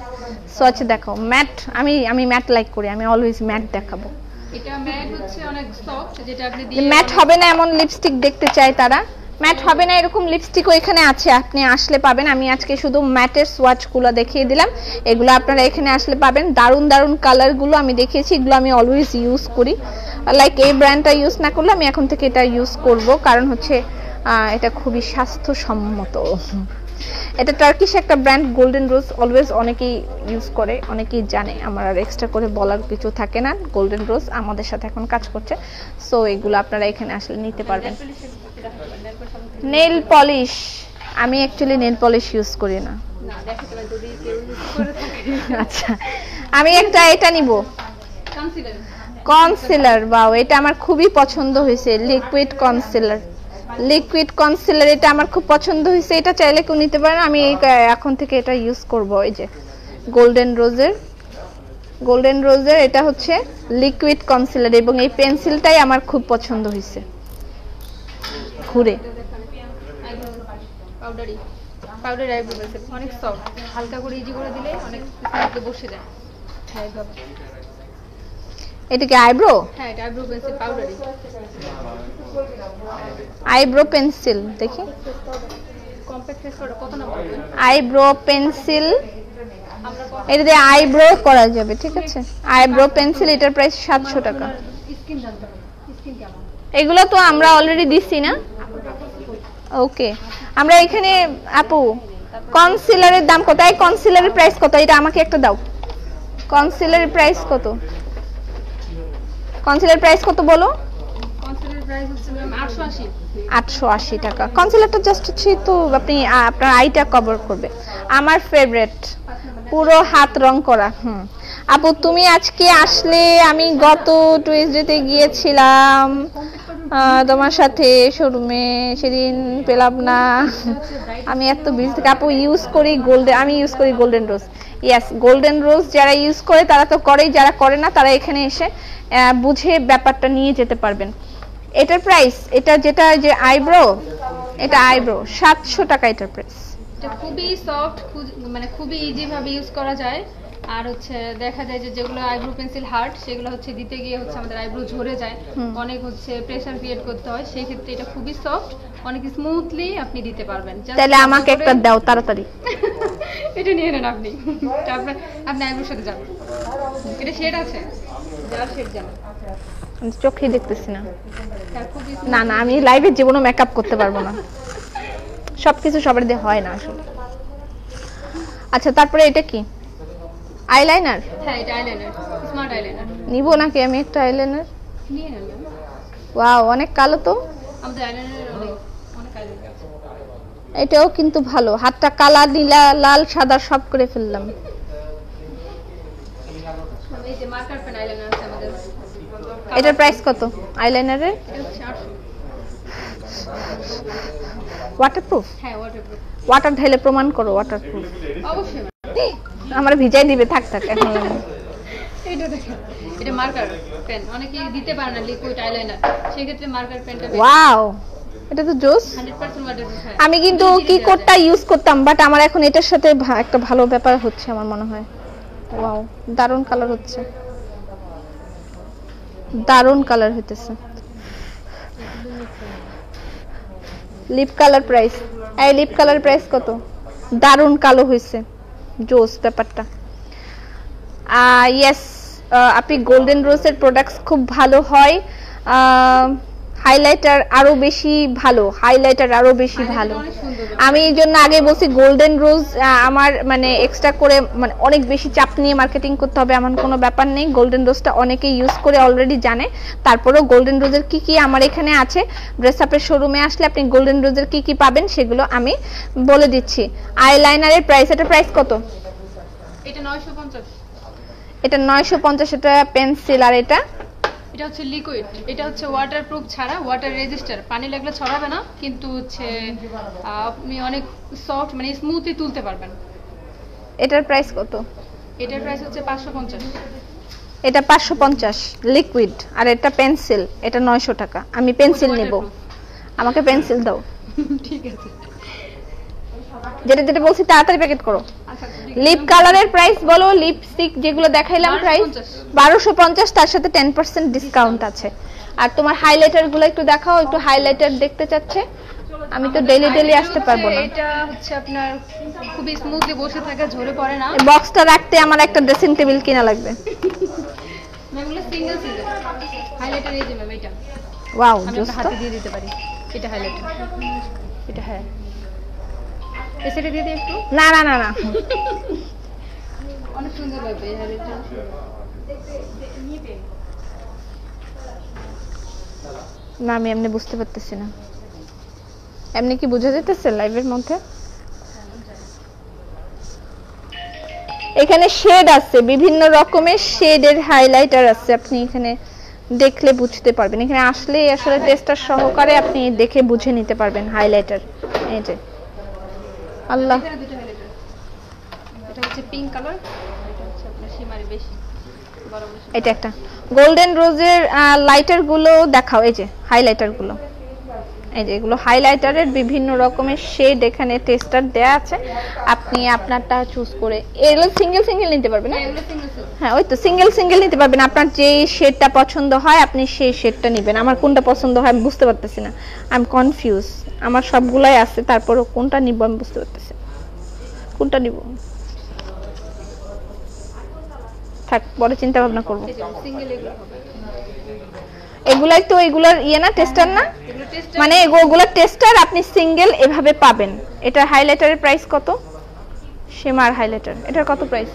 সোয়াচ দেখাও। ম্যাট আমি ম্যাট লাইক করি, আমি অলওয়েজ ম্যাট দেখাবো। এটা ম্যাট হচ্ছে অনেক সফট, যেটা আপনি দিয়ে ম্যাট হবে না এমন লিপস্টিক দেখতে চাই তারা, ম্যাট হবে না এরকম লিপস্টিকও এখানে আছে, আপনি আসলে পাবেন। আমি আজকে শুধু ম্যাটের সোয়াচগুলো দেখিয়ে দিলাম, এগুলো আপনারা এখানে আসলে পাবেন। দারুণ কালারগুলো আমি দেখিয়েছি, এগুলো আমি অলওয়েজ ইউজ করি। লাইক এই ব্র্যান্ডটা ইউজ না করলে আমি এখন থেকে এটা ইউজ করব, কারণ হচ্ছে এটা খুবই স্বাস্থ্যসম্মত। এটা টার্কিশ একটা ব্র্যান্ড, গোল্ডেন রোজ, অলওয়েজ অনেকেই ইউজ করে, অনেকেই জানে, আমার আর এক্সট্রা করে বলার কিছু থাকে না। গোল্ডেন রোজ আমাদের সাথে এখন কাজ করছে, সো এগুলো আপনারা এখানে আসলে নিতে পারবেন। নেল পলিশ আমি অ্যাকচুয়ালি নেল পলিশ ইউজ করি না। না দেখাতে পারেন যদি কেউ ইউজ করে থাকে। আচ্ছা, আমি একটা এটা নিব, কনসিলার। কনসিলার। বাও, এটা আমার খুবই পছন্দ হয়েছে, লিকুইড কনসিলার। লিকুইড কনসিলার এটা আমার খুব পছন্দ হয়েছে, এটা চাইলে কেউ নিতে পারেন। আমি এখন থেকে এটা ইউজ করব। এই যে গোল্ডেন রোজের এটা হচ্ছে লিকুইড কনসিলার, এবং এই পেন্সিলটাই আমার খুব পছন্দ হয়েছে। ঘুরে পাউডার আইব্রো পেন্সিল অনেক সফট, হালকা করে ইজি করে দিলে অনেক স্মুথলি বসে যায়। হ্যাঁ এইভাবে। এটা কি আইব্রো? হ্যাঁ এটা eyebrow pencil powdery. Eyebrow pencil দেখি, কম্প্যাক্ট ফেস পাউডার কত না পড়বে? আইব্রো পেন্সিল, আমরা এটা দিয়ে আইব্রো করা যাবে, ঠিক আছে। আইব্রো পেন্সিল, এটার প্রাইস 700 টাকা। স্কিন জানতে হবে, স্কিন কেমন। এগুলো তো আমরা অলরেডি দিছি না? ওকে, আমরা এখানে আপু কনসিলারের দাম কত? এই কনসিলারের প্রাইস কত? এটা আমাকে একটা দাও। কনসিলারের প্রাইস কত? কনসিলার প্রাইস কত বলো? কনসিলার প্রাইস হচ্ছে ম্যাম 880। 880 টাকা। কনসিলারটা জাস্ট হচ্ছে তো আপনি আপনার আইটা কভার করবে। আমার ফেভারিট, পুরো হাত রং করা। আপু তুমি আজকে আসলে, আমি গত টুইসডেতে গিয়েছিলাম তোমার সাথে শোরুমে, সেদিন পেলাম না। আমি এত বিজি থাকি। আপু ইউজ করি গোল্ডেন, আমি ইউজ করি গোল্ডেন রোজ। ইয়েস, গোল্ডেন রোজ যারা ইউজ করে তারা তো করেই, যারা করে না তারা এখানে এসে বুঝে ব্যাপারটা নিয়ে যেতে পারবেন। এটার প্রাইস, এটা যেটা যে আইব্রো, এটা আইব্রো 700 টাকা এটার প্রাইস। এটা খুবই সফট, মানে খুবই ইজি ভাবে ইউজ করা যায়। আর হচ্ছে দেখা যায় যে যেগুলো আইব্রো পেন্সিল হার্ড, সেগুলো হচ্ছে দিতে গিয়ে হচ্ছে আমাদের আইব্রো ঝরে যায়, অনেক হচ্ছে প্রেসার ক্রিয়েট করতে হয়। সেই ক্ষেত্রে এটা খুবই সফট, অনেক স্মুথলি আপনি দিতে পারবেন। তাহলে আমাকে একটা দাও তাড়াতাড়ি। এটা নিয়ে নেন আপনি, এটা আপনি আইব্রোর সাথে যাবেন। এটা শেড আছে, যার শেড যাবেন। আমি চোখেই দেখতেছি না। হ্যাঁ, খুবই না না, আমি লাইভে জীবনও মেকআপ করতে পারবো না, সবকিছু সবার দিয়ে হয় না আসলে। আচ্ছা, তারপরে এটা কি? আইলাইনার? হ্যাঁ এটা আইলাইনার, স্মার্ট আইলাইনার। নিব নাকি আমি একটা আইলাইনার? নিয়ে নেন ম্যাম। ওয়াও, অনেক কালো তো। আমাদের আইলাইনার অনেক আইলাইনার আছে। এটাও কিন্তু ভালো, হাতটা কালা নীলা লাল সাদা সব করে ফেললাম। এই যে মার্কার পেন আইলাইনার আছে আমাদের। এটার প্রাইস কত আইলাইনারের? এটা হচ্ছে 800। ওয়াটারপ্রুফ? হ্যাঁ ওয়াটারপ্রুফ। ওয়াটার ঢেলে প্রমাণ করো ওয়াটারপ্রুফ। অবশ্যই ম্যাম। আমার ভিজাই দিবে, থাক থাক এখন। এটা দেখেন, এটা মার্কার পেন, অনেকে দিতে পারে না লিকুইড আইলাইনার, সেই ক্ষেত্রে মার্কার পেনটা ওয়াও, এটা তো জোস। 100% ওয়াটারপ্রুফ। হয় আমি কিন্তু কি কোডটা ইউজ করতাম, বাট আমার এখন এটার সাথে একটা ভালো ব্যাপার হচ্ছে আমার মনে হয়। ওয়াও, দারুণ কালার হচ্ছে, দারুণ কালার হইতেছে। লিপ কালার প্রাইস, এই লিপ কালার প্রাইস কত? দারুণ কালো হয়েছে, জোস ব্যাপারটা। ইয়েস, আপনি গোল্ডেন রোজের প্রোডাক্টস খুব ভালো হয়। হাইলাইটার আরো বেশি ভালো, হাইলাইটার আরো বেশি ভালো। আমি এই জন্য আগে বলছি গোল্ডেন রোজ আমার মানে এক্সট্রা করে মানে অনেক বেশি চাপ নিয়ে মার্কেটিং করতে হবে এমন কোনো ব্যাপার নেই। গোল্ডেন রোজটা অনেকে ইউজ করে অলরেডি জানে। তারপরেও গোল্ডেন রোজের কি কি আমার এখানে আছে, ড্রেস আপের শোরুমে আসলে আপনি গোল্ডেন রোজের কি কি পাবেন সেগুলো আমি বলে দিচ্ছি। আইলাইনারের প্রাইস, এটা প্রাইস কত? এটা 950। এটা 950, এটা পেন্সিল। আর এটা এটা হচ্ছে লিকুইড, এটা হচ্ছে ওয়াটারপ্রুফ ছাড়া, ওয়াটার রেজিস্টার, পানি লাগলে ছড়াবে না, কিন্তু হচ্ছে আপনি অনেক সফট মানে স্মুথলি তুলতে পারবেন। এটার প্রাইস কত? এটার প্রাইস হচ্ছে 550। এটা 550 লিকুইড। আর এটা পেন্সিল, এটা 900 টাকা। আমি পেন্সিল নেব, আমাকে পেন্সিল দাও। ঠিক আছে, যেটা যেটা বলছি তাড়াতাড়ি প্যাকেট করো। লিপ কালারের প্রাইস বলো, লিপস্টিক যেগুলো দেখাইলাম প্রাইস 1250, তার সাথে 10% ডিসকাউন্ট আছে। আর তোমার হাইলাইটার গুলো একটু দেখাও, একটু হাইলাইটার দেখতে চাচ্ছে। আমি তো ডেইলি ডেইলি আসতে পারবো না। এটা হচ্ছে আপনার খুবই স্মুথলি বসে থাকে, ঝরে পড়ে না। বক্সটা রাখতে আমার একটা ড্রেসিং টেবিল কিনা লাগবে। ম্যামগুলো সিঙ্গেল সিঙ্গেল হাইলাইটার। এই যে ম্যাম এটা ওয়াও, আমি জোস তো। হাতে দিয়ে দিতে পারি, এটা হাইলাইটার। এটা হ্যাঁ, এসেটা দিয়ে দিই একটু। না না না না, অনেক সুন্দর লাগবে এই হাইলাইটার। না আমি এমনি বুঝতে পারতেছি না। এমনি কি বোঝা যেতেছে লাইভের মধ্যে? এখানে শেড আছে, বিভিন্ন রকমের শেডের হাইলাইটার আছে, আপনি এখানে দেখলে বুঝতে পারবেন। এখানে আসলে আসলে টেস্টার সহকারে আপনি দেখে বুঝে নিতে পারবেন হাইলাইটার। এই যে আল্লাহ, এখানে দুটো হাইলাইটার, এটা হচ্ছে পিঙ্ক কালার, এটা হচ্ছে আপনার শিমারি বেশি বড় বড়। এটা একটা গোল্ডেন রোজের লাইটার গুলো দেখাও। এই যে হাইলাইটার গুলো, এই যে এগুলো হাইলাইটারের বিভিন্ন রকমের শেড এখানে টেস্টার দেয়া আছে, আপনি আপনারটা চুজ করে এগুলো সিঙ্গেল সিঙ্গেল নিতে পারবেন না? এগুলো সিঙ্গেল সিঙ্গেল। হ্যাঁ, ওই তো সিঙ্গেল সিঙ্গেল নিতে পারবেন, আপনার যে শেডটা পছন্দ হয় আপনি সেই শেডটা নেবেন। আমার কোনটা পছন্দ হয় আমি বুঝতে পারতেছি না, আই এম কনফিউজ। আমার সবগুলাই আছে, তারপরও কোনটা নিব আমি বুঝতে পারতেছি না। কোনটা নিব থাক, পরে চিন্তা ভাবনা করব। এই যে সিঙ্গেল এগুলো হবে, এগুলাই তো এগুলার ইয়ে না, টেস্টার না, এগুলো টেস্টার। মানে এগুলো টেস্টার, আপনি সিঙ্গেল এভাবে পাবেন। এটা হাইলাইটারের প্রাইস কত? শিমার হাইলাইটার, এটার কত প্রাইস?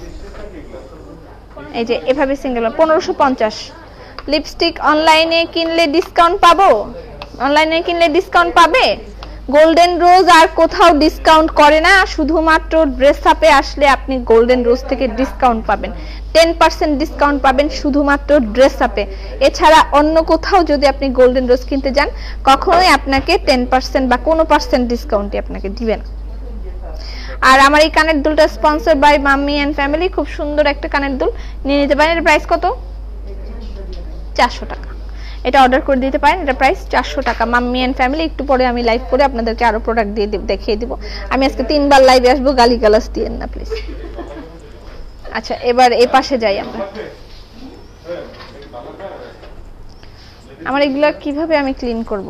এই যে এভাবে সিঙ্গেল 1550। লিপস্টিক অনলাইনে কিনলে ডিসকাউন্ট পাবো? অনলাইনে কিনলে ডিসকাউন্ট পাবে। গোল্ডেন রোজ আর কোথাও ডিসকাউন্ট করে না, শুধুমাত্র ড্রেস আপে আসলে আপনি গোল্ডেন রোজ থেকে ডিসকাউন্ট পাবেন। 10% ডিসকাউন্ট পাবেন শুধুমাত্র ড্রেস আপে। এছাড়া অন্য কোথাও যদি আপনি গোল্ডেন রোজ কিনতে যান, কখনোই আপনাকে 10% বা কোনো পার্সেন্ট ডিসকাউন্টই আপনাকে দিবে না। আর আমার এই কানের দুলটা sponsor by mummy and family, খুব সুন্দর একটা কানের দুল, নিয়ে নিতে পারেন। এর প্রাইস কত? 400 টাকা। এটা অর্ডার করে দিতে পারেন, এটা প্রাইস 400 টাকা। মাম্মি এন্ড ফ্যামিলি, একটু পরে আমি লাইভ করে আপনাদেরকে আরো প্রোডাক্ট দিয়ে দেখিয়ে দিব। আমি আজকে 3 বার লাইভে আসবো, গালি গালাস দিয়েন না প্লিজ। আচ্ছা, এবার এই পাশে যাই আমরা। আমার এগুলা কিভাবে আমি ক্লিন করব?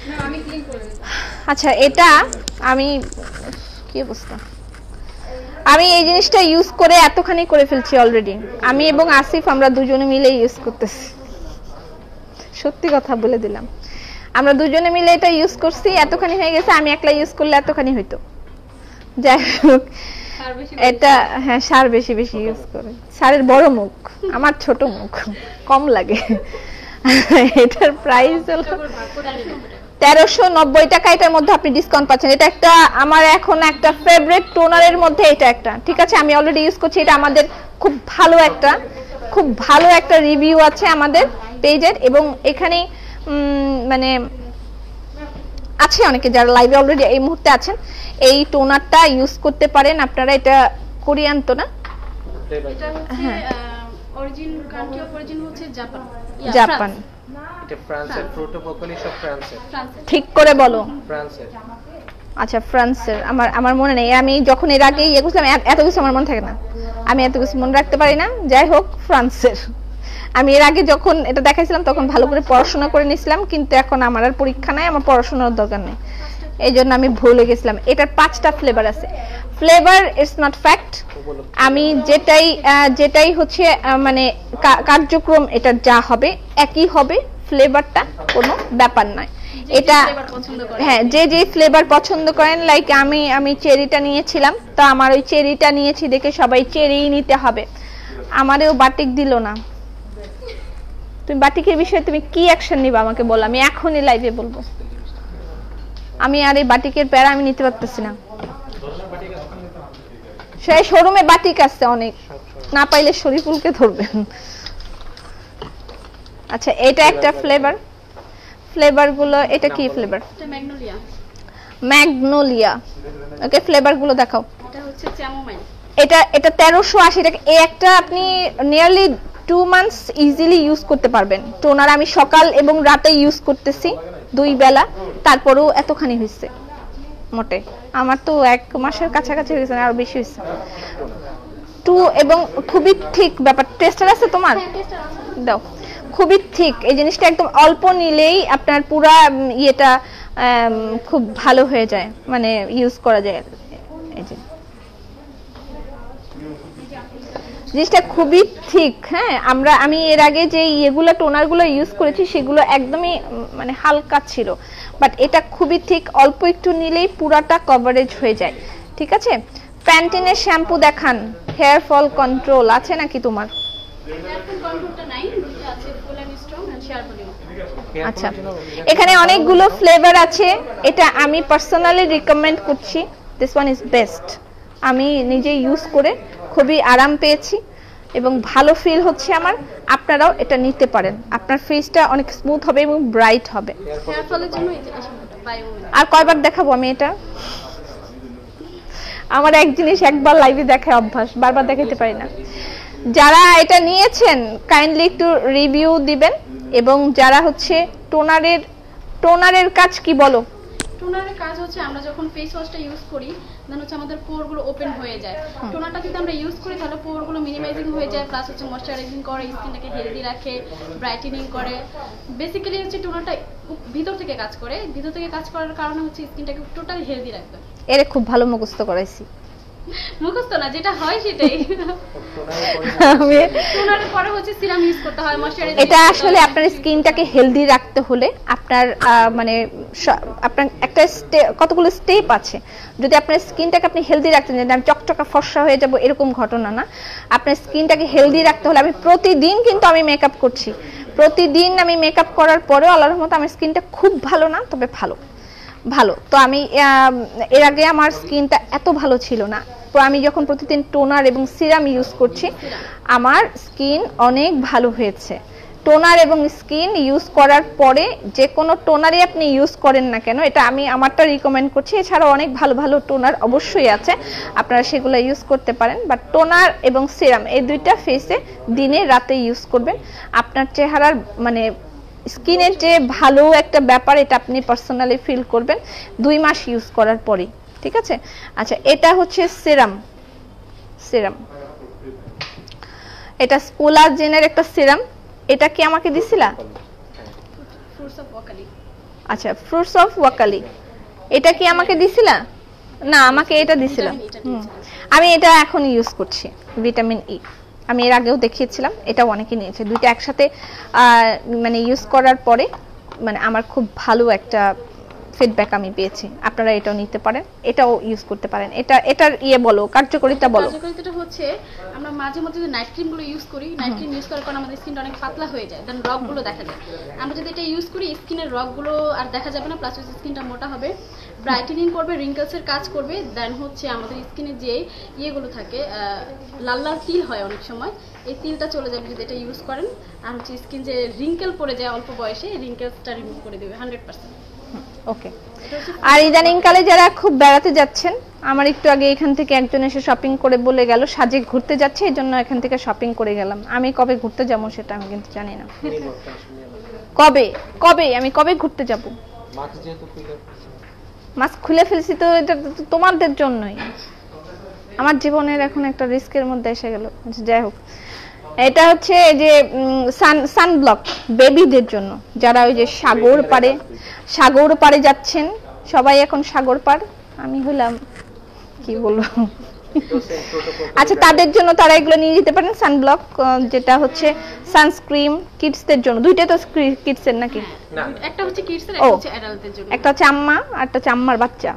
না, আমি ক্লিন করে দেব। আচ্ছা, এটা আমি কি অবস্থা, আমি এই জিনিসটা ইউজ করে এতখানি করে ফেলছি অলরেডি। আমি এবং আসিফ আমরা দুজনে মিলে ইউজ করতেছি, সত্যি কথা বলে দিলাম, আমরা দুজনে মিলে এটা ইউজ করছি, এতখানি হয়ে গেছে। আমি একলা ইউজ করলে এতখানি হইতো। যাই হোক, আর বেশি এটা হ্যাঁ, সার বেশি বেশি ইউজ করে। সারের বড় মুখ, আমার ছোট মুখ, কম লাগে। এটার প্রাইস হলো 1390 টাকা। এটার মধ্যে আপনি ডিসকাউন্ট পাচ্ছেন। এটা একটা আমার এখন একটা ফেভারিট টোনারের মধ্যে এটা একটা, ঠিক আছে? আমি অলরেডি ইউজ করছি। এটা আমাদের খুব ভালো একটা রিভিউ আছে আমাদের পেজের, এবং এখানে মানে আছে অনেকে যারা লাইভে অলরেডি এই মুহূর্তে আছেন। এই টোনারটা ইউজ করতে পারেন আপনারা। এটা কোরিয়ান তো না? এটা হচ্ছে অরিজিন, কান্ট্রি অফ অরিজিন হচ্ছে জাপান। জাপান। এটা ফ্রান্সের প্রোটোকলই সব ফ্রান্সের। ঠিক করে বলো। ফ্রান্সের। আচ্ছা, ফ্রান্সের। আমার মনে নেই, আমি যখন এর আগে ইয়ে করছিলাম এত কিছু আমার মনে থাকে না, আমি এত কিছু মনে রাখতে পারি না। যাই হোক, ফ্রান্সের। আমি এর আগে যখন এটা দেখাইছিলাম তখন ভালো করে পড়াশোনা করে নিয়েছিলাম, কিন্তু এখন আমার আর পরীক্ষা নাই, আমার পড়াশোনার দরকার নেই, এই জন্য আমি ভুলে গেছিলাম। এটার 5টা ফ্লেভার আছে। Flavour it's not fact. আমি যেটাই হচ্ছে মানে কার্যক্রম এটার যা হবে একই হবে, ফ্লেভারটা কোনো ব্যাপার নয়। এটা হ্যাঁ, যে ফ্লেভার পছন্দ করেন, লাইক আমি চেরিটা নিয়েছিলাম, তো আমার ওই চেরিটা নিয়েছি দেখে সবাই চেরিই নিতে হবে। আমারও বাটিক দিল না। তুমি বাটিকের বিষয়ে তুমি কি অ্যাকশন নিবা আমাকে বল, আমি এখনই লাইভে বলবো। আমি আর এই বাটিকের প্যারা আমি নিতে পারতেছি না। সেই শোরুমে বাটিক আছে অনেক, না পাইলে শরীফুলকে ধরবেন। আচ্ছা, এটা একটা ফ্লেভার গুলো, এটা কি ফ্লেভার? এটা ম্যাগনোলিয়া। ম্যাগনোলিয়া। ওকে, ফ্লেভার গুলো দেখাও। এটা হচ্ছে চ্যামোমাইল। এটা 1380 টাকা। এই একটা আপনি নিয়ারলি 2 মান্থস ইজিলি ইউজ করতে পারবেন। টোনার আমি সকাল এবং রাতে ইউজ করতেছি 2 বেলা, তারপরেও এতখানি হয়েছে মোটে। আমার তো 1 মাসের কাছাকাছি হয়েছে, আরো বেশি হয়েছে। 2 এবং খুবই ঠিক ব্যাপার। টেস্টার আছে তোমার? দাও। খুবই ঠিক, এই জিনিসটা একদম অল্প নিলেই আপনার পুরা ইয়েটা খুব ভালো হয়ে যায়, মানে ইউজ করা যায়। এই যে জিনিসটা খুবই ঠিক। হ্যাঁ, আমি এর আগে যে ইয়েগুলো টোনারগুলো ইউজ করেছি সেগুলো একদমই মানে হালকা ছিল, বাট এটা খুবই ঠিক, অল্প একটু নিলেই পুরাটা কভারেজ হয়ে যায়। ঠিক আছে, প্যান্টিনের শ্যাম্পু দেখান। হেয়ার ফল কন্ট্রোল আছে নাকি তোমার? হেয়ার ফল কন্ট্রোলটা নাই, দুটো আছে, ফুল এন্ড স্ট্রং এন্ড শেয়ার করি। আচ্ছা, এখানে অনেকগুলো ফ্লেভার আছে, এটা আমি পার্সোনালি রিকমেন্ড করছি। This one is best. আমি নিজে ইউজ করে খুবই আরাম পেয়েছি এবং ভালো ফিল হচ্ছে আমার। আপনারাও এটা নিতে পারেন, আপনার ফেসটা অনেক স্মুথ হবে এবং ব্রাইট হবে। হেয়ার ফলের জন্য এই শ্যাম্পুটা বাই ওয়ান। আর কয়বার দেখাবো আমি এটা? আমার এক জিনিস একবার লাইভে দেখা অভ্যাস, বারবার দেখাতে পারি না। যারা এটা নিয়েছেন কাইন্ডলি একটু রিভিউ দিবেন। এবং যারা হচ্ছে টোনারের কাজ কি বলো? টোনারের কাজ হচ্ছে আমরা যখন ফেস ওয়াশটা ইউজ করি দেন হচ্ছে আমাদের পোরগুলো ওপেন হয়ে যায়। টোনারটা যদি আমরা ইউজ করি তাহলে পোরগুলো মিনিমাইজিং হয়ে যায়, প্লাস হচ্ছে ময়শ্চারাইজিং করে, স্কিনটাকে হেলদি রাখে, ব্রাইটেনিং করে। বেসিক্যালি হচ্ছে টোনারটা ভিতর থেকে কাজ করে, ভিতর থেকে কাজ করার কারণে হচ্ছে স্কিনটাকে টোটালি হেলদি রাখবে। এর খুব ভালো মুখস্থ করাইছি। মুখস্থ না, যেটা হয় সেটাই। টোনারের পরে হচ্ছে সিরাম ইউজ করতে হয়, ময়শ্চারাইজিং। এটা আসলে আপনার স্কিনটাকে হেলদি রাখতে হলে আপনার মানে আপনার একটা কতগুলো স্টেপ আছে। যদি আপনার স্কিনটাকে আপনি হেলদি রাখতে চান, আমি চকচকা ফর্সা হয়ে যাব এরকম ঘটনা না। আপনার স্কিনটাকে হেলদি রাখতে হলে আমি প্রতিদিন কিন্তু আমি মেকআপ করছি, প্রতিদিন আমি মেকআপ করার পরেও আল্লাহর রহমতে আমার স্কিনটা খুব ভালো না, তবে ভালো। তো আমি এর আগে আমার স্কিনটা এত ভালো ছিল না। তো আমি যখন প্রতিদিন টোনার এবং সিরাম ইউজ করছি আমার স্কিন অনেক ভালো হয়েছে। টোনার এবং স্কিন ইউজ করার পরে যে কোনো টোনারই আপনি ইউজ করেন না কেন, এটা আমি আমারটা রিকমেন্ড করছি। এছাড়াও অনেক ভালো ভালো টোনার অবশ্যই আছে, আপনারা সেগুলো ইউজ করতে পারেন। বাট টোনার এবং সিরাম এই দুইটা ফেসে দিনে রাতে ইউজ করবেন। আপনার চেহারার মানে স্কিনের যে ভালো একটা ব্যাপার এটা আপনি পার্সোনালি ফিল করবেন 2 মাস ইউজ করার পরে। ঠিক আছে? আচ্ছা, এটা হচ্ছে সিরাম। এটা কোলাজেনের একটা সিরাম। এটা কি আমাকে দিছিলা? Fruits of Wokali. আচ্ছা, ফ্রুটস অফ ওয়াকালি, এটা কি আমাকে দিছিলা? না, আমাকে এটা দিছিলাম। আমি এটা এখন ইউজ করছি, ভিটামিন ই। আমি এর আগেও দেখিয়েছিলাম, এটা অনেকে নিয়েছে। দুইটা একসাথে মানে ইউজ করার পরে মানে আমার খুব ভালো একটা ফিডব্যাক আমি পেয়েছি। আপনারা এটাও নিতে পারেন, এটাও ইউজ করতে পারেন। এটার বলো, কার্যকারিতা বলো। কার্যকারিতাটা হচ্ছে আমরা মাঝে মধ্যে যে নাইট ক্রিমগুলো ইউজ করি, নাইট ক্রিম ইউজ করার কারণে আমাদের স্কিনটা অনেক পাতলা হয়ে যায়, দেন রগগুলো দেখা যায়। আমরা যদি এটা ইউজ করি স্কিনের রগগুলো আর দেখা যাবে না, প্লাস হচ্ছে স্কিনটা মোটা হবে, ব্রাইটেনিং করবে, রিঙ্কেলসের কাজ করবে। দেন হচ্ছে আমাদের স্কিনে যে ইয়েগুলো থাকে লাল লাল তিল হয় অনেক সময়, এই তিলটা চলে যাবে যদি এটা ইউজ করেন। আর হচ্ছে স্কিন যে রিঙ্কেল পড়ে যায় অল্প বয়সে, রিঙ্কেলসটা রিমুভ করে দেবে 100%। ওকে। আর ইদানিং কালে যারা খুব বেড়াতে যাচ্ছেন, আমার একটু আগে এখান থেকে একজন এসে শপিং করে বলে গেল সাজে ঘুরতে যাচ্ছে, এই জন্য এখান থেকে শপিং করে গেলাম। আমি কবে ঘুরতে যাবো সেটা আমি কিন্তু জানি না। আমি কবে ঘুরতে যাব? মাস্ক খুলে ফেলছি তো, এটা তো তোমাদের জন্যই। আমার জীবনের এখন একটা রিস্কের মধ্যে এসে গেল। যাই হোক, এটা হচ্ছে যে সানব্লক বেবিদের জন্য, যারা ওই যে সাগর পাড়ে যাচ্ছেন, সবাই এখন সাগর পাড়, আমি হলাম কি বলবো। আচ্ছা, তাদের জন্য তারা এগুলো নিয়ে যেতে পারেন। সানব্লক যেটা হচ্ছে সানস্ক্রিন কিডসদের জন্য। দুইটা তো কিডসের নাকি? একটা হচ্ছে কিডসের, একটা হচ্ছে অ্যাডাল্টদের জন্য। একটা হচ্ছে আম্মা আর একটা হচ্ছে আম্মার বাচ্চা,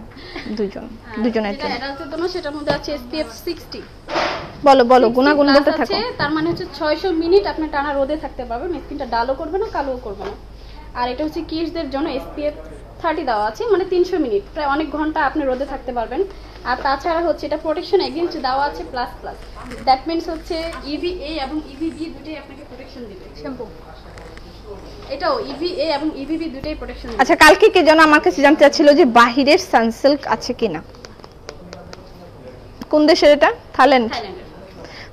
দুজনের জন্য। অ্যাডাল্টদের জন্য সেটার মধ্যে আছে SPF 60। বলো গুণাগুণ বলতে থাকো। তার মানে হচ্ছে 600 মিনিট আপনি টানা রোদে থাকতে পারবেন, স্কিনটা ডালও করবে না, কালোও করবে না। আর এটা হচ্ছে কিডসদের জন্য SPF 30 দেওয়া আছে, মানে 300 মিনিট, প্রায় অনেক ঘন্টা আপনি রোদে থাকতে পারবেন। আর তাছাড়া হচ্ছে এটা প্রোটেকশন এগেইনস্ট দেওয়া আছে প্লাস। দ্যাট মিন্স হচ্ছে EVA এবং EVB দুটোই আপনাকে প্রোটেকশন দিবে। শ্যাম্পু এটাও EVA এবং EVB দুটোই প্রোটেকশন দিবে। আচ্ছা, কালকে কে যেন আমার কাছে জানতে চাচ্ছিল যে বাহিরের সানসিল্ক আছে কিনা। কোন দেশের এটা?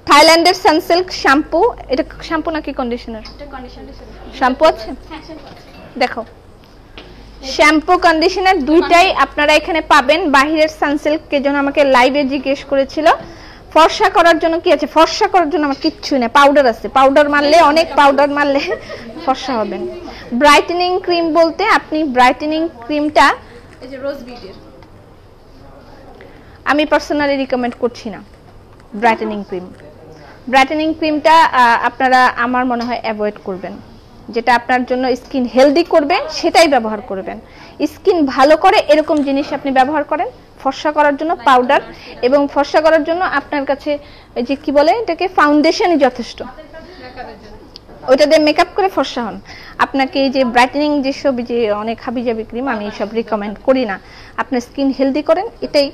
থাইল্যান্ডের সানসিল্ক শ্যাম্পু। এটা শ্যাম্পু নাকি কন্ডিশনার? এটা কন্ডিশনার। শ্যাম্পু আছে? হ্যাঁ, শ্যাম্পু আছে। দেখো, শ্যাম্পু কন্ডিশনার দুইটাই আপনারা এখানে পাবেন। বাহিরের সানসিল্ক কে যেন আমাকে লাইভে জিজ্ঞেস করেছিল। ফর্সা করার জন্য কি আছে? ফর্সা করার জন্য আমার কিচ্ছু নেই, পাউডার আছে। পাউডার মারলে ফর্সা হবেন। ব্রাইটেনিং ক্রিম বলতে আপনি ব্রাইটেনিং ক্রিমটা এই যে রোজ বিটের, আমি পার্সোনালি রিকমেন্ড করছি না। ব্রাইটেনিং ক্রিমটা আপনারা আমার মনে হয় অ্যাভয়েড করবেন। যেটা আপনার জন্য স্কিন হেলদি করবে সেটাই ব্যবহার করবেন। স্কিন ভালো করে এরকম জিনিস আপনি ব্যবহার করেন। ফর্সা করার জন্য পাউডার এবং ফর্সা করার জন্য আপনার কাছে যে কি বলে এটাকে ফাউন্ডেশনই যথেষ্ট। ওইটা দিয়ে মেকআপ করে ফর্সা হন। আপনাকে এই যে ব্রাইটেনিং যেসব যে অনেক হাবিজাবি ক্রিম আমি সব রিকমেন্ড করি না। আপনার স্কিন হেলদি করেন, এটাই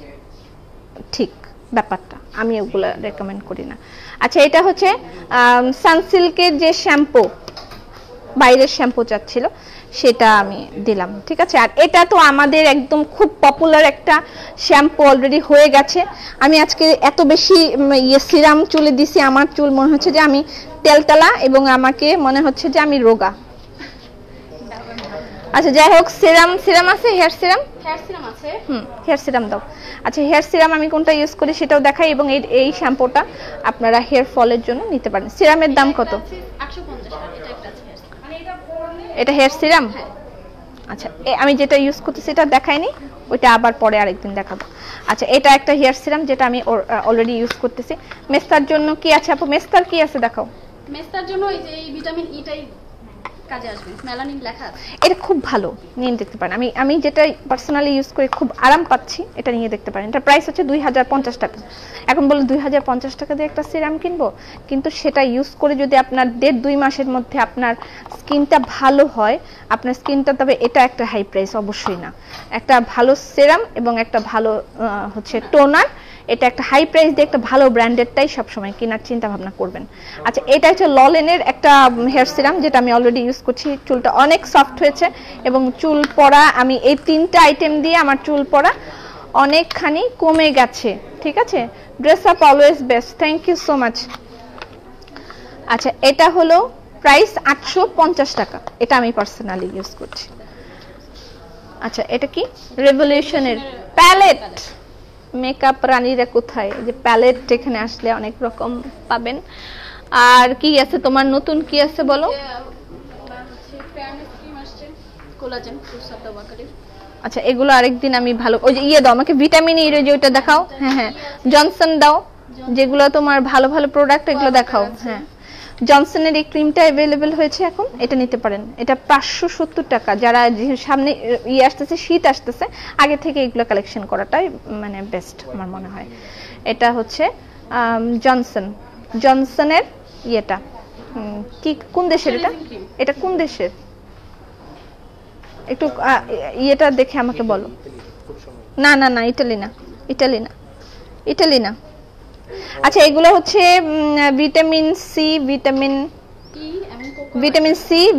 ঠিক ব্যাপারটা, আমি ওগুলো রেকমেন্ড করি না। আচ্ছা, এটা হচ্ছে সানসিল্কের যে শ্যাম্পু, বাইরের শ্যাম্পু চাচ্ছিল সেটা আমি দিলাম, ঠিক আছে। আর এটা তো আমাদের একদম খুব পপুলার একটা শ্যাম্পু, অলরেডি হয়ে গেছে। আমি আজকে এত বেশি সিরাম চুলে দিছি, আমার চুল মনে হচ্ছে যে আমি তেলতালা এবং আমাকে মনে হচ্ছে যে আমি রোগা। আচ্ছা যাই হোক, সিরাম আছে, হেয়ার সিরাম আছে। হেয়ার সিরাম দাও। আচ্ছা, হেয়ার সিরাম আমি কোনটা ইউজ করি সেটাও দেখাই, এবং এই শ্যাম্পুটা আপনারা হেয়ার ফলের জন্য নিতে পারেন। সিরামের দাম কত? 850 টাকা। এটা একটা আছে, এটা হেয়ার সিরাম। আচ্ছা, আমি যেটা ইউজ করতেছি সেটা দেখাইনি, ওইটা আবার পরে আরেকদিন দেখাবো। আচ্ছা, এটা একটা হেয়ার সিরাম যেটা আমি অলরেডি ইউজ করতেছি। মেস্তার জন্য কি আছে আপু? মেস্তার কি আছে দেখাও। মেস্তার জন্য এই যে এই ভিটামিন ইটাই কাজে আসবে, মেলানিন লেখা আছে। এটা খুব ভালো, নিয়ে দেখতে পারেন। আমি যেটা পার্সোনালি ইউজ করে খুব আরাম পাচ্ছি, এটা নিয়ে দেখতে পারেন। এটা প্রাইস হচ্ছে 2050 টাকা। এখন বলে 2050 টাকা দিয়ে একটা সিরাম কিনবো, কিন্তু সেটা ইউজ করে যদি আপনার 1.5-2 মাসের মধ্যে আপনার স্কিনটা ভালো হয়, আপনার স্কিনটা, তবে এটা একটা হাই প্রাইস অবশ্যই না। একটা ভালো সিরাম এবং একটা ভালো হচ্ছে টোনার, এটা একটা হাই প্রাইস দিয়ে একটা ভালো ব্র্যান্ডেডটাই সবসময় কেনার চিন্তা ভাবনা করবেন। আচ্ছা, এটা হচ্ছে ললেনের একটা হেয়ার সিরাম যেটা আমি অলরেডি ইউজ করছি। চুলটা অনেক সফট হয়েছে এবং চুল পড়া, আমি এই 3টা আইটেম দিয়ে আমার চুল পড়া অনেকখানি কমে গেছে, ঠিক আছে। Dress up always best, thank you so much. আচ্ছা, এটা হলো প্রাইস 850 টাকা, এটা আমি পার্সোনালি ইউজ করছি। আচ্ছা, এটা কি? রেভলিউশনের প্যালেট। মেকআপ রানীরা কোথায়? যে প্যালেট এখানে আসলে অনেক রকম পাবেন। আর কি আছে তোমার নতুন, কি আছে বলো? Collagen fruits of the Wokali. আচ্ছা, এগুলো আরেকদিন আমি ভালো, ওই যে ইয়ে দাও আমাকে, ভিটামিন ই যে ওইটা দেখাও। হ্যাঁ, জনসন দাও, যেগুলো তোমার ভালো ভালো প্রোডাক্ট এগুলো দেখাও। হ্যাঁ, জনসনের এই ক্রিমটা অ্যাভেলেবেল হয়েছে এখন, এটা নিতে পারেন। এটা 570 টাকা। যারা সামনে আসতেছে, শীত আসতেছে, আগে থেকে এগুলো কালেকশন করাটাই মানে বেস্ট আমার মনে হয়। এটা হচ্ছে জনসনের ইয়েটা কি, কোন দেশের এটা? এটা কোন দেশের? একটু ইয়েটা দেখে আমাকে বলো। না না না, ইটালি না, ইটালি না, ইটালি না। আচ্ছা, এগুলো হচ্ছে ভিটামিন সি,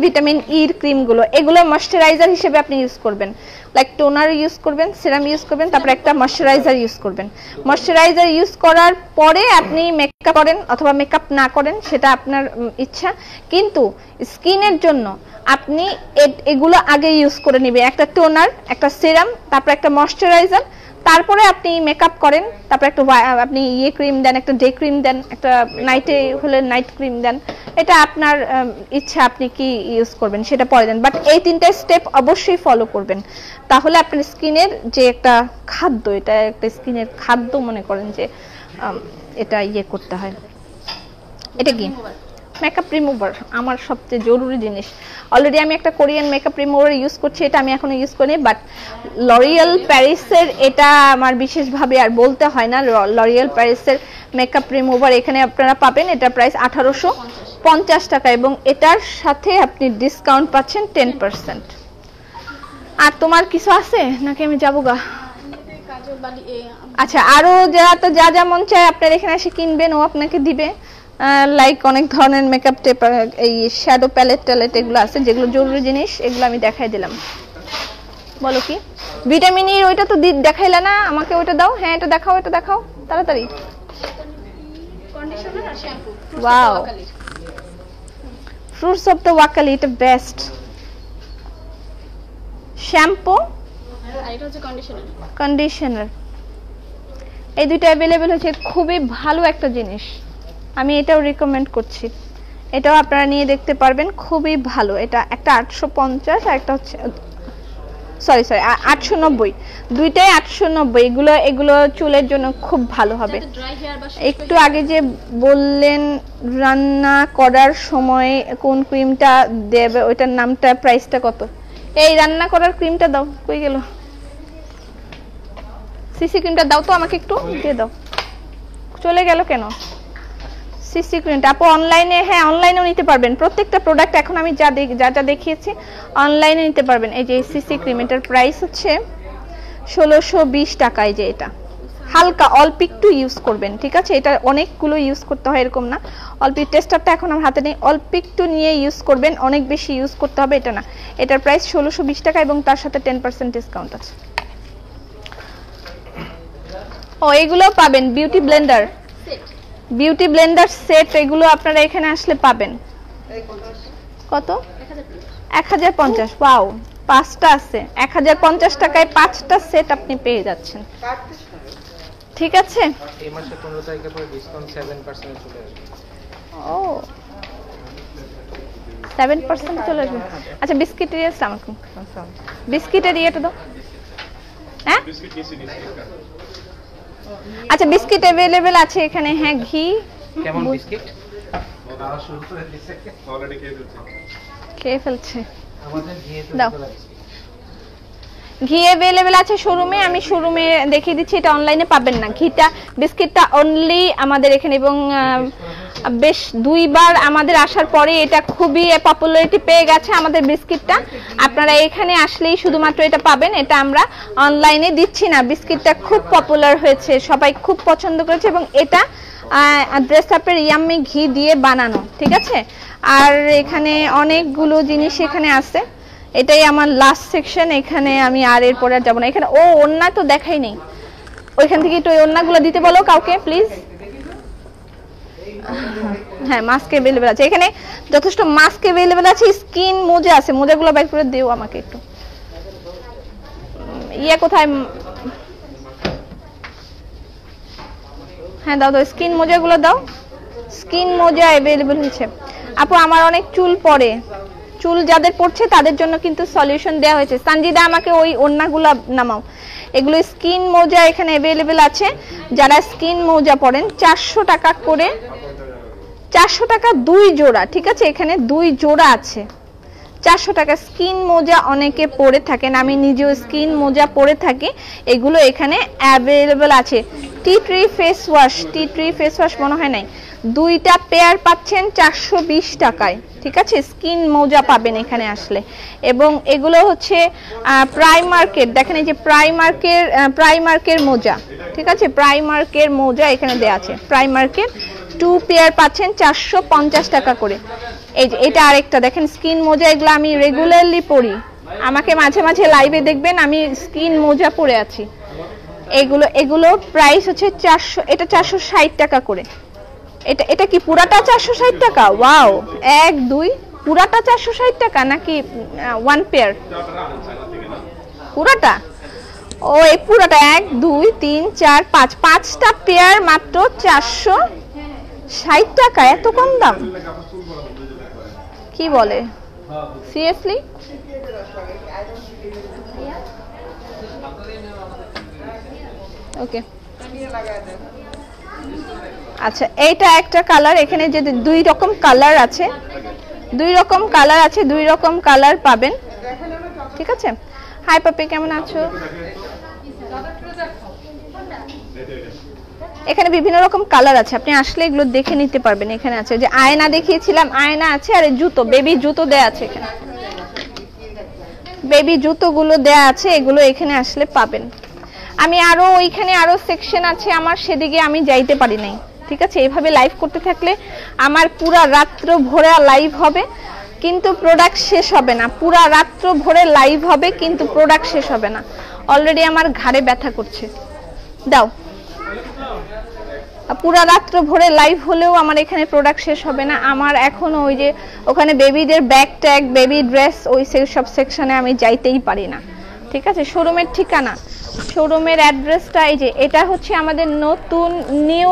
ভিটামিন ইর ক্রিমগুলো। এগুলো ময়শ্চারাইজার হিসেবে আপনি ইউজ করবেন, লাইক টোনার ইউজ করবেন, সিরাম ইউজ করবেন, তারপর একটা ময়শ্চারাইজার ইউজ করবেন। ময়শ্চারাইজার ইউজ করার পরে আপনি মেকআপ করেন অথবা মেকআপ না করেন, সেটা আপনার ইচ্ছা, কিন্তু স্কিনের জন্য আপনি এগুলো আগে ইউজ করে নেবেন। একটা টোনার, একটা সিরাম, তারপর একটা ময়শ্চারাইজার, তারপরে আপনি মেকআপ করেন, তারপর একটা আপনি ইয়ে ক্রিম দেন, একটা ডে ক্রিম দেন, একটা নাইটে হলে নাইট ক্রিম দেন। এটা আপনার ইচ্ছা, আপনি কি ইউজ করবেন সেটা পরে দেন, বাট এই 3টা স্টেপ অবশ্যই ফলো করবেন। তাহলে আপনার স্কিনের যে একটা খাদ্য, এটা একটা স্কিনের খাদ্য মনে করেন যে এটা ইয়ে করতে হয়। এটা কি? মেকআপ রিমুভার, আমার সবচেয়ে জরুরি জিনিস। অলরেডি আমি একটা কোরিয়ান মেকআপ রিমুভার ইউজ করছি, এটা আমি এখনো ইউজ করিনি, বাট লরিয়াল প্যারিসের এটা আমার বিশেষভাবে আর বলতে হয় না। লরিয়াল প্যারিসের মেকআপ রিমুভার এখানে আপনারা পাবেন, এটা প্রাইস 1850 টাকা, এবং এটার সাথে আপনি ডিসকাউন্ট পাচ্ছেন 10%। আর তোমার কিছু আছে নাকি আমি যাবো গা? আচ্ছা, আরো যা যা মন চায় আপনার এখানে এসে কিনবেন, ও আপনাকে দিবে। লাইক অনেক ধরনের মেকআপ টেপ, এই শ্যাডো প্যালেট এগুলো আছে, যেগুলো জরুরি জিনিস, এগুলো আমি দেখাই দিলাম। বলো কি? ভিটামিন ই ওইটা তো দেখাইলা না আমাকে, ওইটা দাও। হ্যাঁ, এটা দেখাও, এটা দেখাও তাড়াতাড়ি। কন্ডিশনার আর shampoo wow, fruits of the Wokali, এটা বেস্ট শ্যাম্পু আর এটা হচ্ছে কন্ডিশনার। এই দুইটা অ্যাভেলেবেল হচ্ছে, খুবই ভালো একটা জিনিস, আমি এটাও রিকমেন্ড করছি। এটাও আপনারা নিয়ে দেখতে পারবেন, খুবই ভালো। এটা একটা 850 আর একটা হচ্ছে সরি 890, দুইটাই 890। এগুলো চুলের জন্য খুব ভালো হবে। একটু আগে যে বললেন রান্না করার সময় কোন ক্রিমটা দেবে, ওইটার নামটা, প্রাইসটা কত? এই রান্না করার ক্রিমটা দাও, কই গেল? সিসি ক্রিমটা দাও তো আমাকে, একটু দিয়ে দাও। চলে গেল কেন? সিসি ক্রিম আপু অনলাইনে, হ্যাঁ অনলাইনেও নিতে পারবেন। প্রত্যেকটা প্রোডাক্ট এখন আমি যা দেখিয়েছি অনলাইনে নিতে পারবেন। এই যে সিসি ক্রিম, এটার প্রাইস হচ্ছে 1620 টাকায়। যে এটা হালকা অল্প একটু ইউজ করবেন, ঠিক আছে? এটা অনেকগুলো ইউজ করতে হয় এরকম না, অল্প। টেস্টারটা এখন আমার হাতে নেই, অল্প একটু নিয়ে ইউজ করবেন, অনেক বেশি ইউজ করতে হবে এটা না। এটার প্রাইস 1620 টাকা এবং তার সাথে 10% ডিসকাউন্ট আছে। ও এগুলো পাবেন beauty Blender, beauty Blender set, এগুলো আপনারা এখানে আসলে পাবেন। কত? 1050। ওয়াও, 5টা আছে 1050 টাকায় 5টা সেট আপনি পেয়ে যাচ্ছেন, ঠিক আছে? এই মাসে 15 তারিখের পরে ডিসকাউন্ট 7% চলে আসবে। ও 7% চলে আসবে। আচ্ছা বিস্কিটের ইয়ে আমার বিস্কিটের ইয়েটা দাও। হ্যাঁ আচ্ছা বিস্কিট अवेलेबल আছে এখানে। হ্যাঁ ঘি কেমন বিস্কিট? দাও শুরু করে দিছে, অলরেডি খেয়ে ফেলছে। আমাদের ঘি দাও। ঘি अवेलेबल আছে শোরুমে, আমি শোরুমে দেখিয়ে দিচ্ছি, এটা অনলাইনে পাবেন না। ঘিটা বিস্কিটটা অনলি আমাদের এখানে, এবং বেশ 2বার আমাদের আসার পরে এটা খুবই পপুলারিটি পেয়ে গেছে আমাদের বিস্কিটটা। আপনারা এখানে আসলেই শুধুমাত্র এটা পাবেন, এটা আমরা অনলাইনে দিচ্ছি না। বিস্কিটটা খুব পপুলার হয়েছে, সবাই খুব পছন্দ করেছে, এবং এটা ড্রেস আপের ইয়াম্মি ঘি দিয়ে বানানো, ঠিক আছে? আর এখানে অনেকগুলো জিনিস এখানে আছে, এটাই আমার লাস্ট সেকশন। এখানে আমি আর এরপরে আর যাবো না। এখানে ও ওন্না তো দেখাই নেই, ওইখান থেকে একটু ওই ওন্নাগুলো দিতে বলো কাউকে প্লিজ। হ্যাঁ মাস্ক अवेलेबल আছে এখানে, যথেষ্ট মাস্ক अवेलेबल আছে। স্কিন মোজা আছে, মোজাগুলো বের করে দিও আমাকে একটু। ইয়া কোথায়? হ্যাঁ দাও দাও, স্কিন মোজাগুলো দাও। স্কিন মোজা अवेलेबल হয়েছে। আপু আমার অনেক চুল পড়ে, চুল যাদের পড়ছে তাদের জন্য কিন্তু সলিউশন দেওয়া হয়েছে। সানজিদা আমাকে ওই ওন্নাগুলো নামাও। এগুলো স্কিন মোজা এখানে अवेलेबल আছে। যারা স্কিন মোজা পরেন 400 টাকা করে, 400 টাকা 2 জোড়া, ঠিক আছে? এখানে 2 জোড়া আছে, 400 টাকা। স্কিন মোজা অনেকে পরে থাকেন, আমি নিজেও স্কিন মোজা পরে থাকি। এগুলো এখানে अवेलेबल আছে। টি ট্রি ফেস ওয়াশ মনে হয় নাই, 2টা পেয়ার পাচ্ছেন 420 টাকায়, ঠিক আছে? স্কিন মোজা পাবেন এখানে আসলে। এবং এগুলো হচ্ছে প্রাইমার্কের, দেখেন এই যে প্রাইমার্কের মোজা, ঠিক আছে? প্রাইমার্কের মোজা এখানে দেয়া আছে। প্রাইমার্কের 2 পেয়ার পাচ্ছেন 450 টাকা করে। এই যে এটা আরেকটা দেখেন স্কিন মোজা, এগুলো আমি রেগুলারলি পরি, আমাকে মাঝে মাঝে লাইভে দেখবেন আমি স্কিন মোজা পরে আছি। এগুলো প্রাইস হচ্ছে 400, এটা 460 টাকা করে। এটা কি পুরাটা 460 টাকা? ওয়াও, 1 2 পুরাটা 460 টাকা নাকি 1 পেয়ার? পুরাটা? ও এই পুরাটা 1 2 3 4 5, 5টা পেয়ার মাত্র 460 টাকা। এত কম দাম? কি বলে সিরিয়াসলি? ওকে আচ্ছা, এইটা একটা কালার। এখানে যে 2 রকম কালার আছে, 2 রকম কালার পাবেন, ঠিক আছে? হাই পাপি, কেমন আছো? এখানে বিভিন্ন রকম কালার আছে, আপনি আসলে এগুলো দেখে নিতে পারবেন। এখানে আছে যে আয়না দেখিয়েছিলাম, আয়না আছে, আর জুতো, বেবি জুতো দেয়া আছে এখানে, বেবি জুতোগুলো দেয়া আছে, এগুলো এখানে আসলে পাবেন। আমি আরো ওইখানে আরো সেকশন আছে আমার, সেদিকে আমি যাইতে পারি নাই, ঠিক আছে? এইভাবে লাইভ করতে থাকলে আমার পুরা রাত্র ভরে লাইভ হবে কিন্তু প্রোডাক্ট শেষ হবে না। পুরা রাত্র ভরে লাইভ হবে কিন্তু প্রোডাক্ট শেষ হবে না। অলরেডি আমার ঘাড়ে ব্যথা করছে। দাও, পুরা রাত্র ভরে লাইভ হলেও আমার এখানে প্রোডাক্ট শেষ হবে না। আমার এখনো ওই যে ওখানে বেবিদের ব্যাগ ট্যাগ, বেবি ড্রেস, ওই সব সেকশনে আমি যাইতেই পারি না, ঠিক আছে? শোরুমের ঠিকানা, শোরুমের অ্যাড্রেসটা এই যে, এটা হচ্ছে আমাদের নতুন নিউ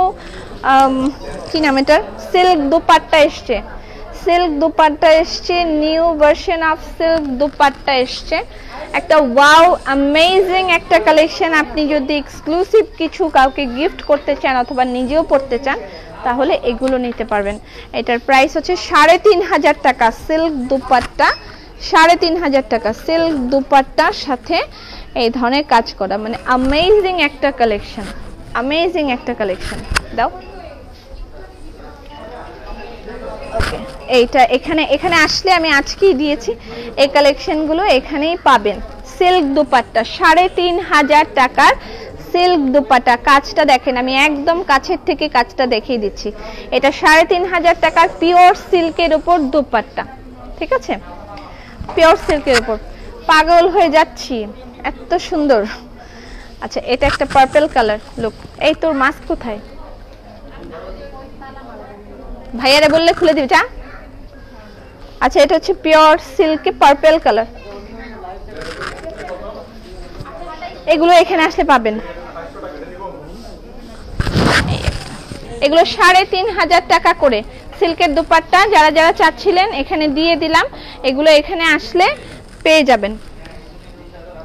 কি নাম এটার, সিল্ক দুপাট্টা এসছে, সিল্ক দুপাট্টা এসছে, new version of silk dupatta এসছে। একটা ওয়াও অ্যামেজিং একটা কালেকশন। আপনি যদি এক্সক্লুসিভ কিছু কাউকে গিফট করতে চান অথবা নিজেও পড়তে চান তাহলে এগুলো নিতে পারবেন। এটার প্রাইস হচ্ছে 3500 টাকা। সিল্ক দুপাট্টা 3500 টাকা, সিল্ক দুপাট্টার সাথে এই ধরনের কাজ করা, মানে অ্যামেজিং একটা কালেকশন, অ্যামেজিং একটা কালেকশন। দাও এইটা এখানে এখানে আসলে আমি আজকেই দিয়েছি, এই কালেকশনগুলো এখানেই পাবেন। সিল্ক দুপাট্টা 3,500 টাকার সিল্ক দুপাট্টা, কাজটা দেখেন, আমি একদম কাছের থেকে কাজটা দেখিয়ে দিচ্ছি। এটা 3,500 টাকার পিওর সিল্কের উপর দুপাট্টা, ঠিক আছে, পিওর সিল্কের উপর। পাগল হয়ে যাচ্ছি, এত সুন্দর। আচ্ছা, এটা একটা পার্পল কালার লুক। এই তোর মাস্ক কোথায়? ভাইয়ারে বললে খুলে দিবি যা। আচ্ছা, এটা হচ্ছে পিওর সিল্কে পার্পল কালার, এগুলো এখানে আসলে পাবেন। এগুলো 3,500 টাকা করে সিল্কের দুপাট্টা, যারা যারা চাচ্ছিলেন এখানে দিয়ে দিলাম, এগুলো এখানে আসলে পেয়ে যাবেন,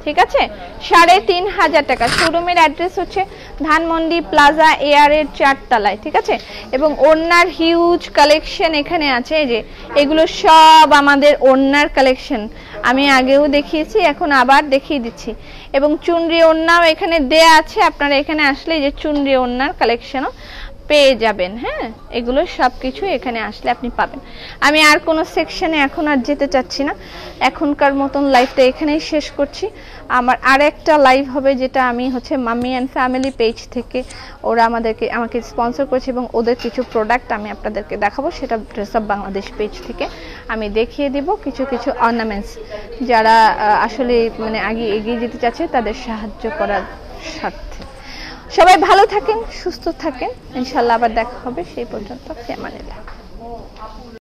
ঠিক আছে। 3,500 টাকা। শোরুমের অ্যাড্রেস হচ্ছে ধানমন্ডি প্লাজা এয়ারের 4 তলায়, ঠিক আছে। এবং ওড়নার হিউজ কালেকশন এখানে আছে, এই যে এগুলো সব আমাদের ওড়নার কালেকশন, আমি আগেও দেখিয়েছি, এখন আবার দেখিয়ে দিচ্ছি। এবং চুনরি ওড়নাও এখানে দেয়া আছে, আপনারা এখানে আসলে এই যে চুনরি ওড়নার কালেকশনও পেয়ে যাবেন। হ্যাঁ, এগুলো সবকিছু এখানে আসলে আপনি পাবেন। আমি আর কোনো সেকশনে এখন আর যেতে চাচ্ছি না, এখনকার মতন লাইভটা এখানেই শেষ করছি। আমার আরেকটা লাইভ হবে, যেটা আমি হচ্ছে মাম্মি অ্যান্ড ফ্যামিলি পেজ থেকে, ওরা আমাকে স্পন্সর করেছে এবং ওদের কিছু প্রোডাক্ট আমি আপনাদেরকে দেখাবো, সেটা ড্রেস অফ বাংলাদেশ পেজ থেকে আমি দেখিয়ে দিব কিছু কিছু অর্নামেন্টস, যারা আসলে মানে আগে এগিয়ে যেতে চাচ্ছে তাদের সাহায্য করার স্বার্থে। সবাই ভালো থাকেন, সুস্থ থাকেন, ইনশাল্লাহ আবার দেখা হবে, সেই পর্যন্ত ফি আমানিল্লাহ।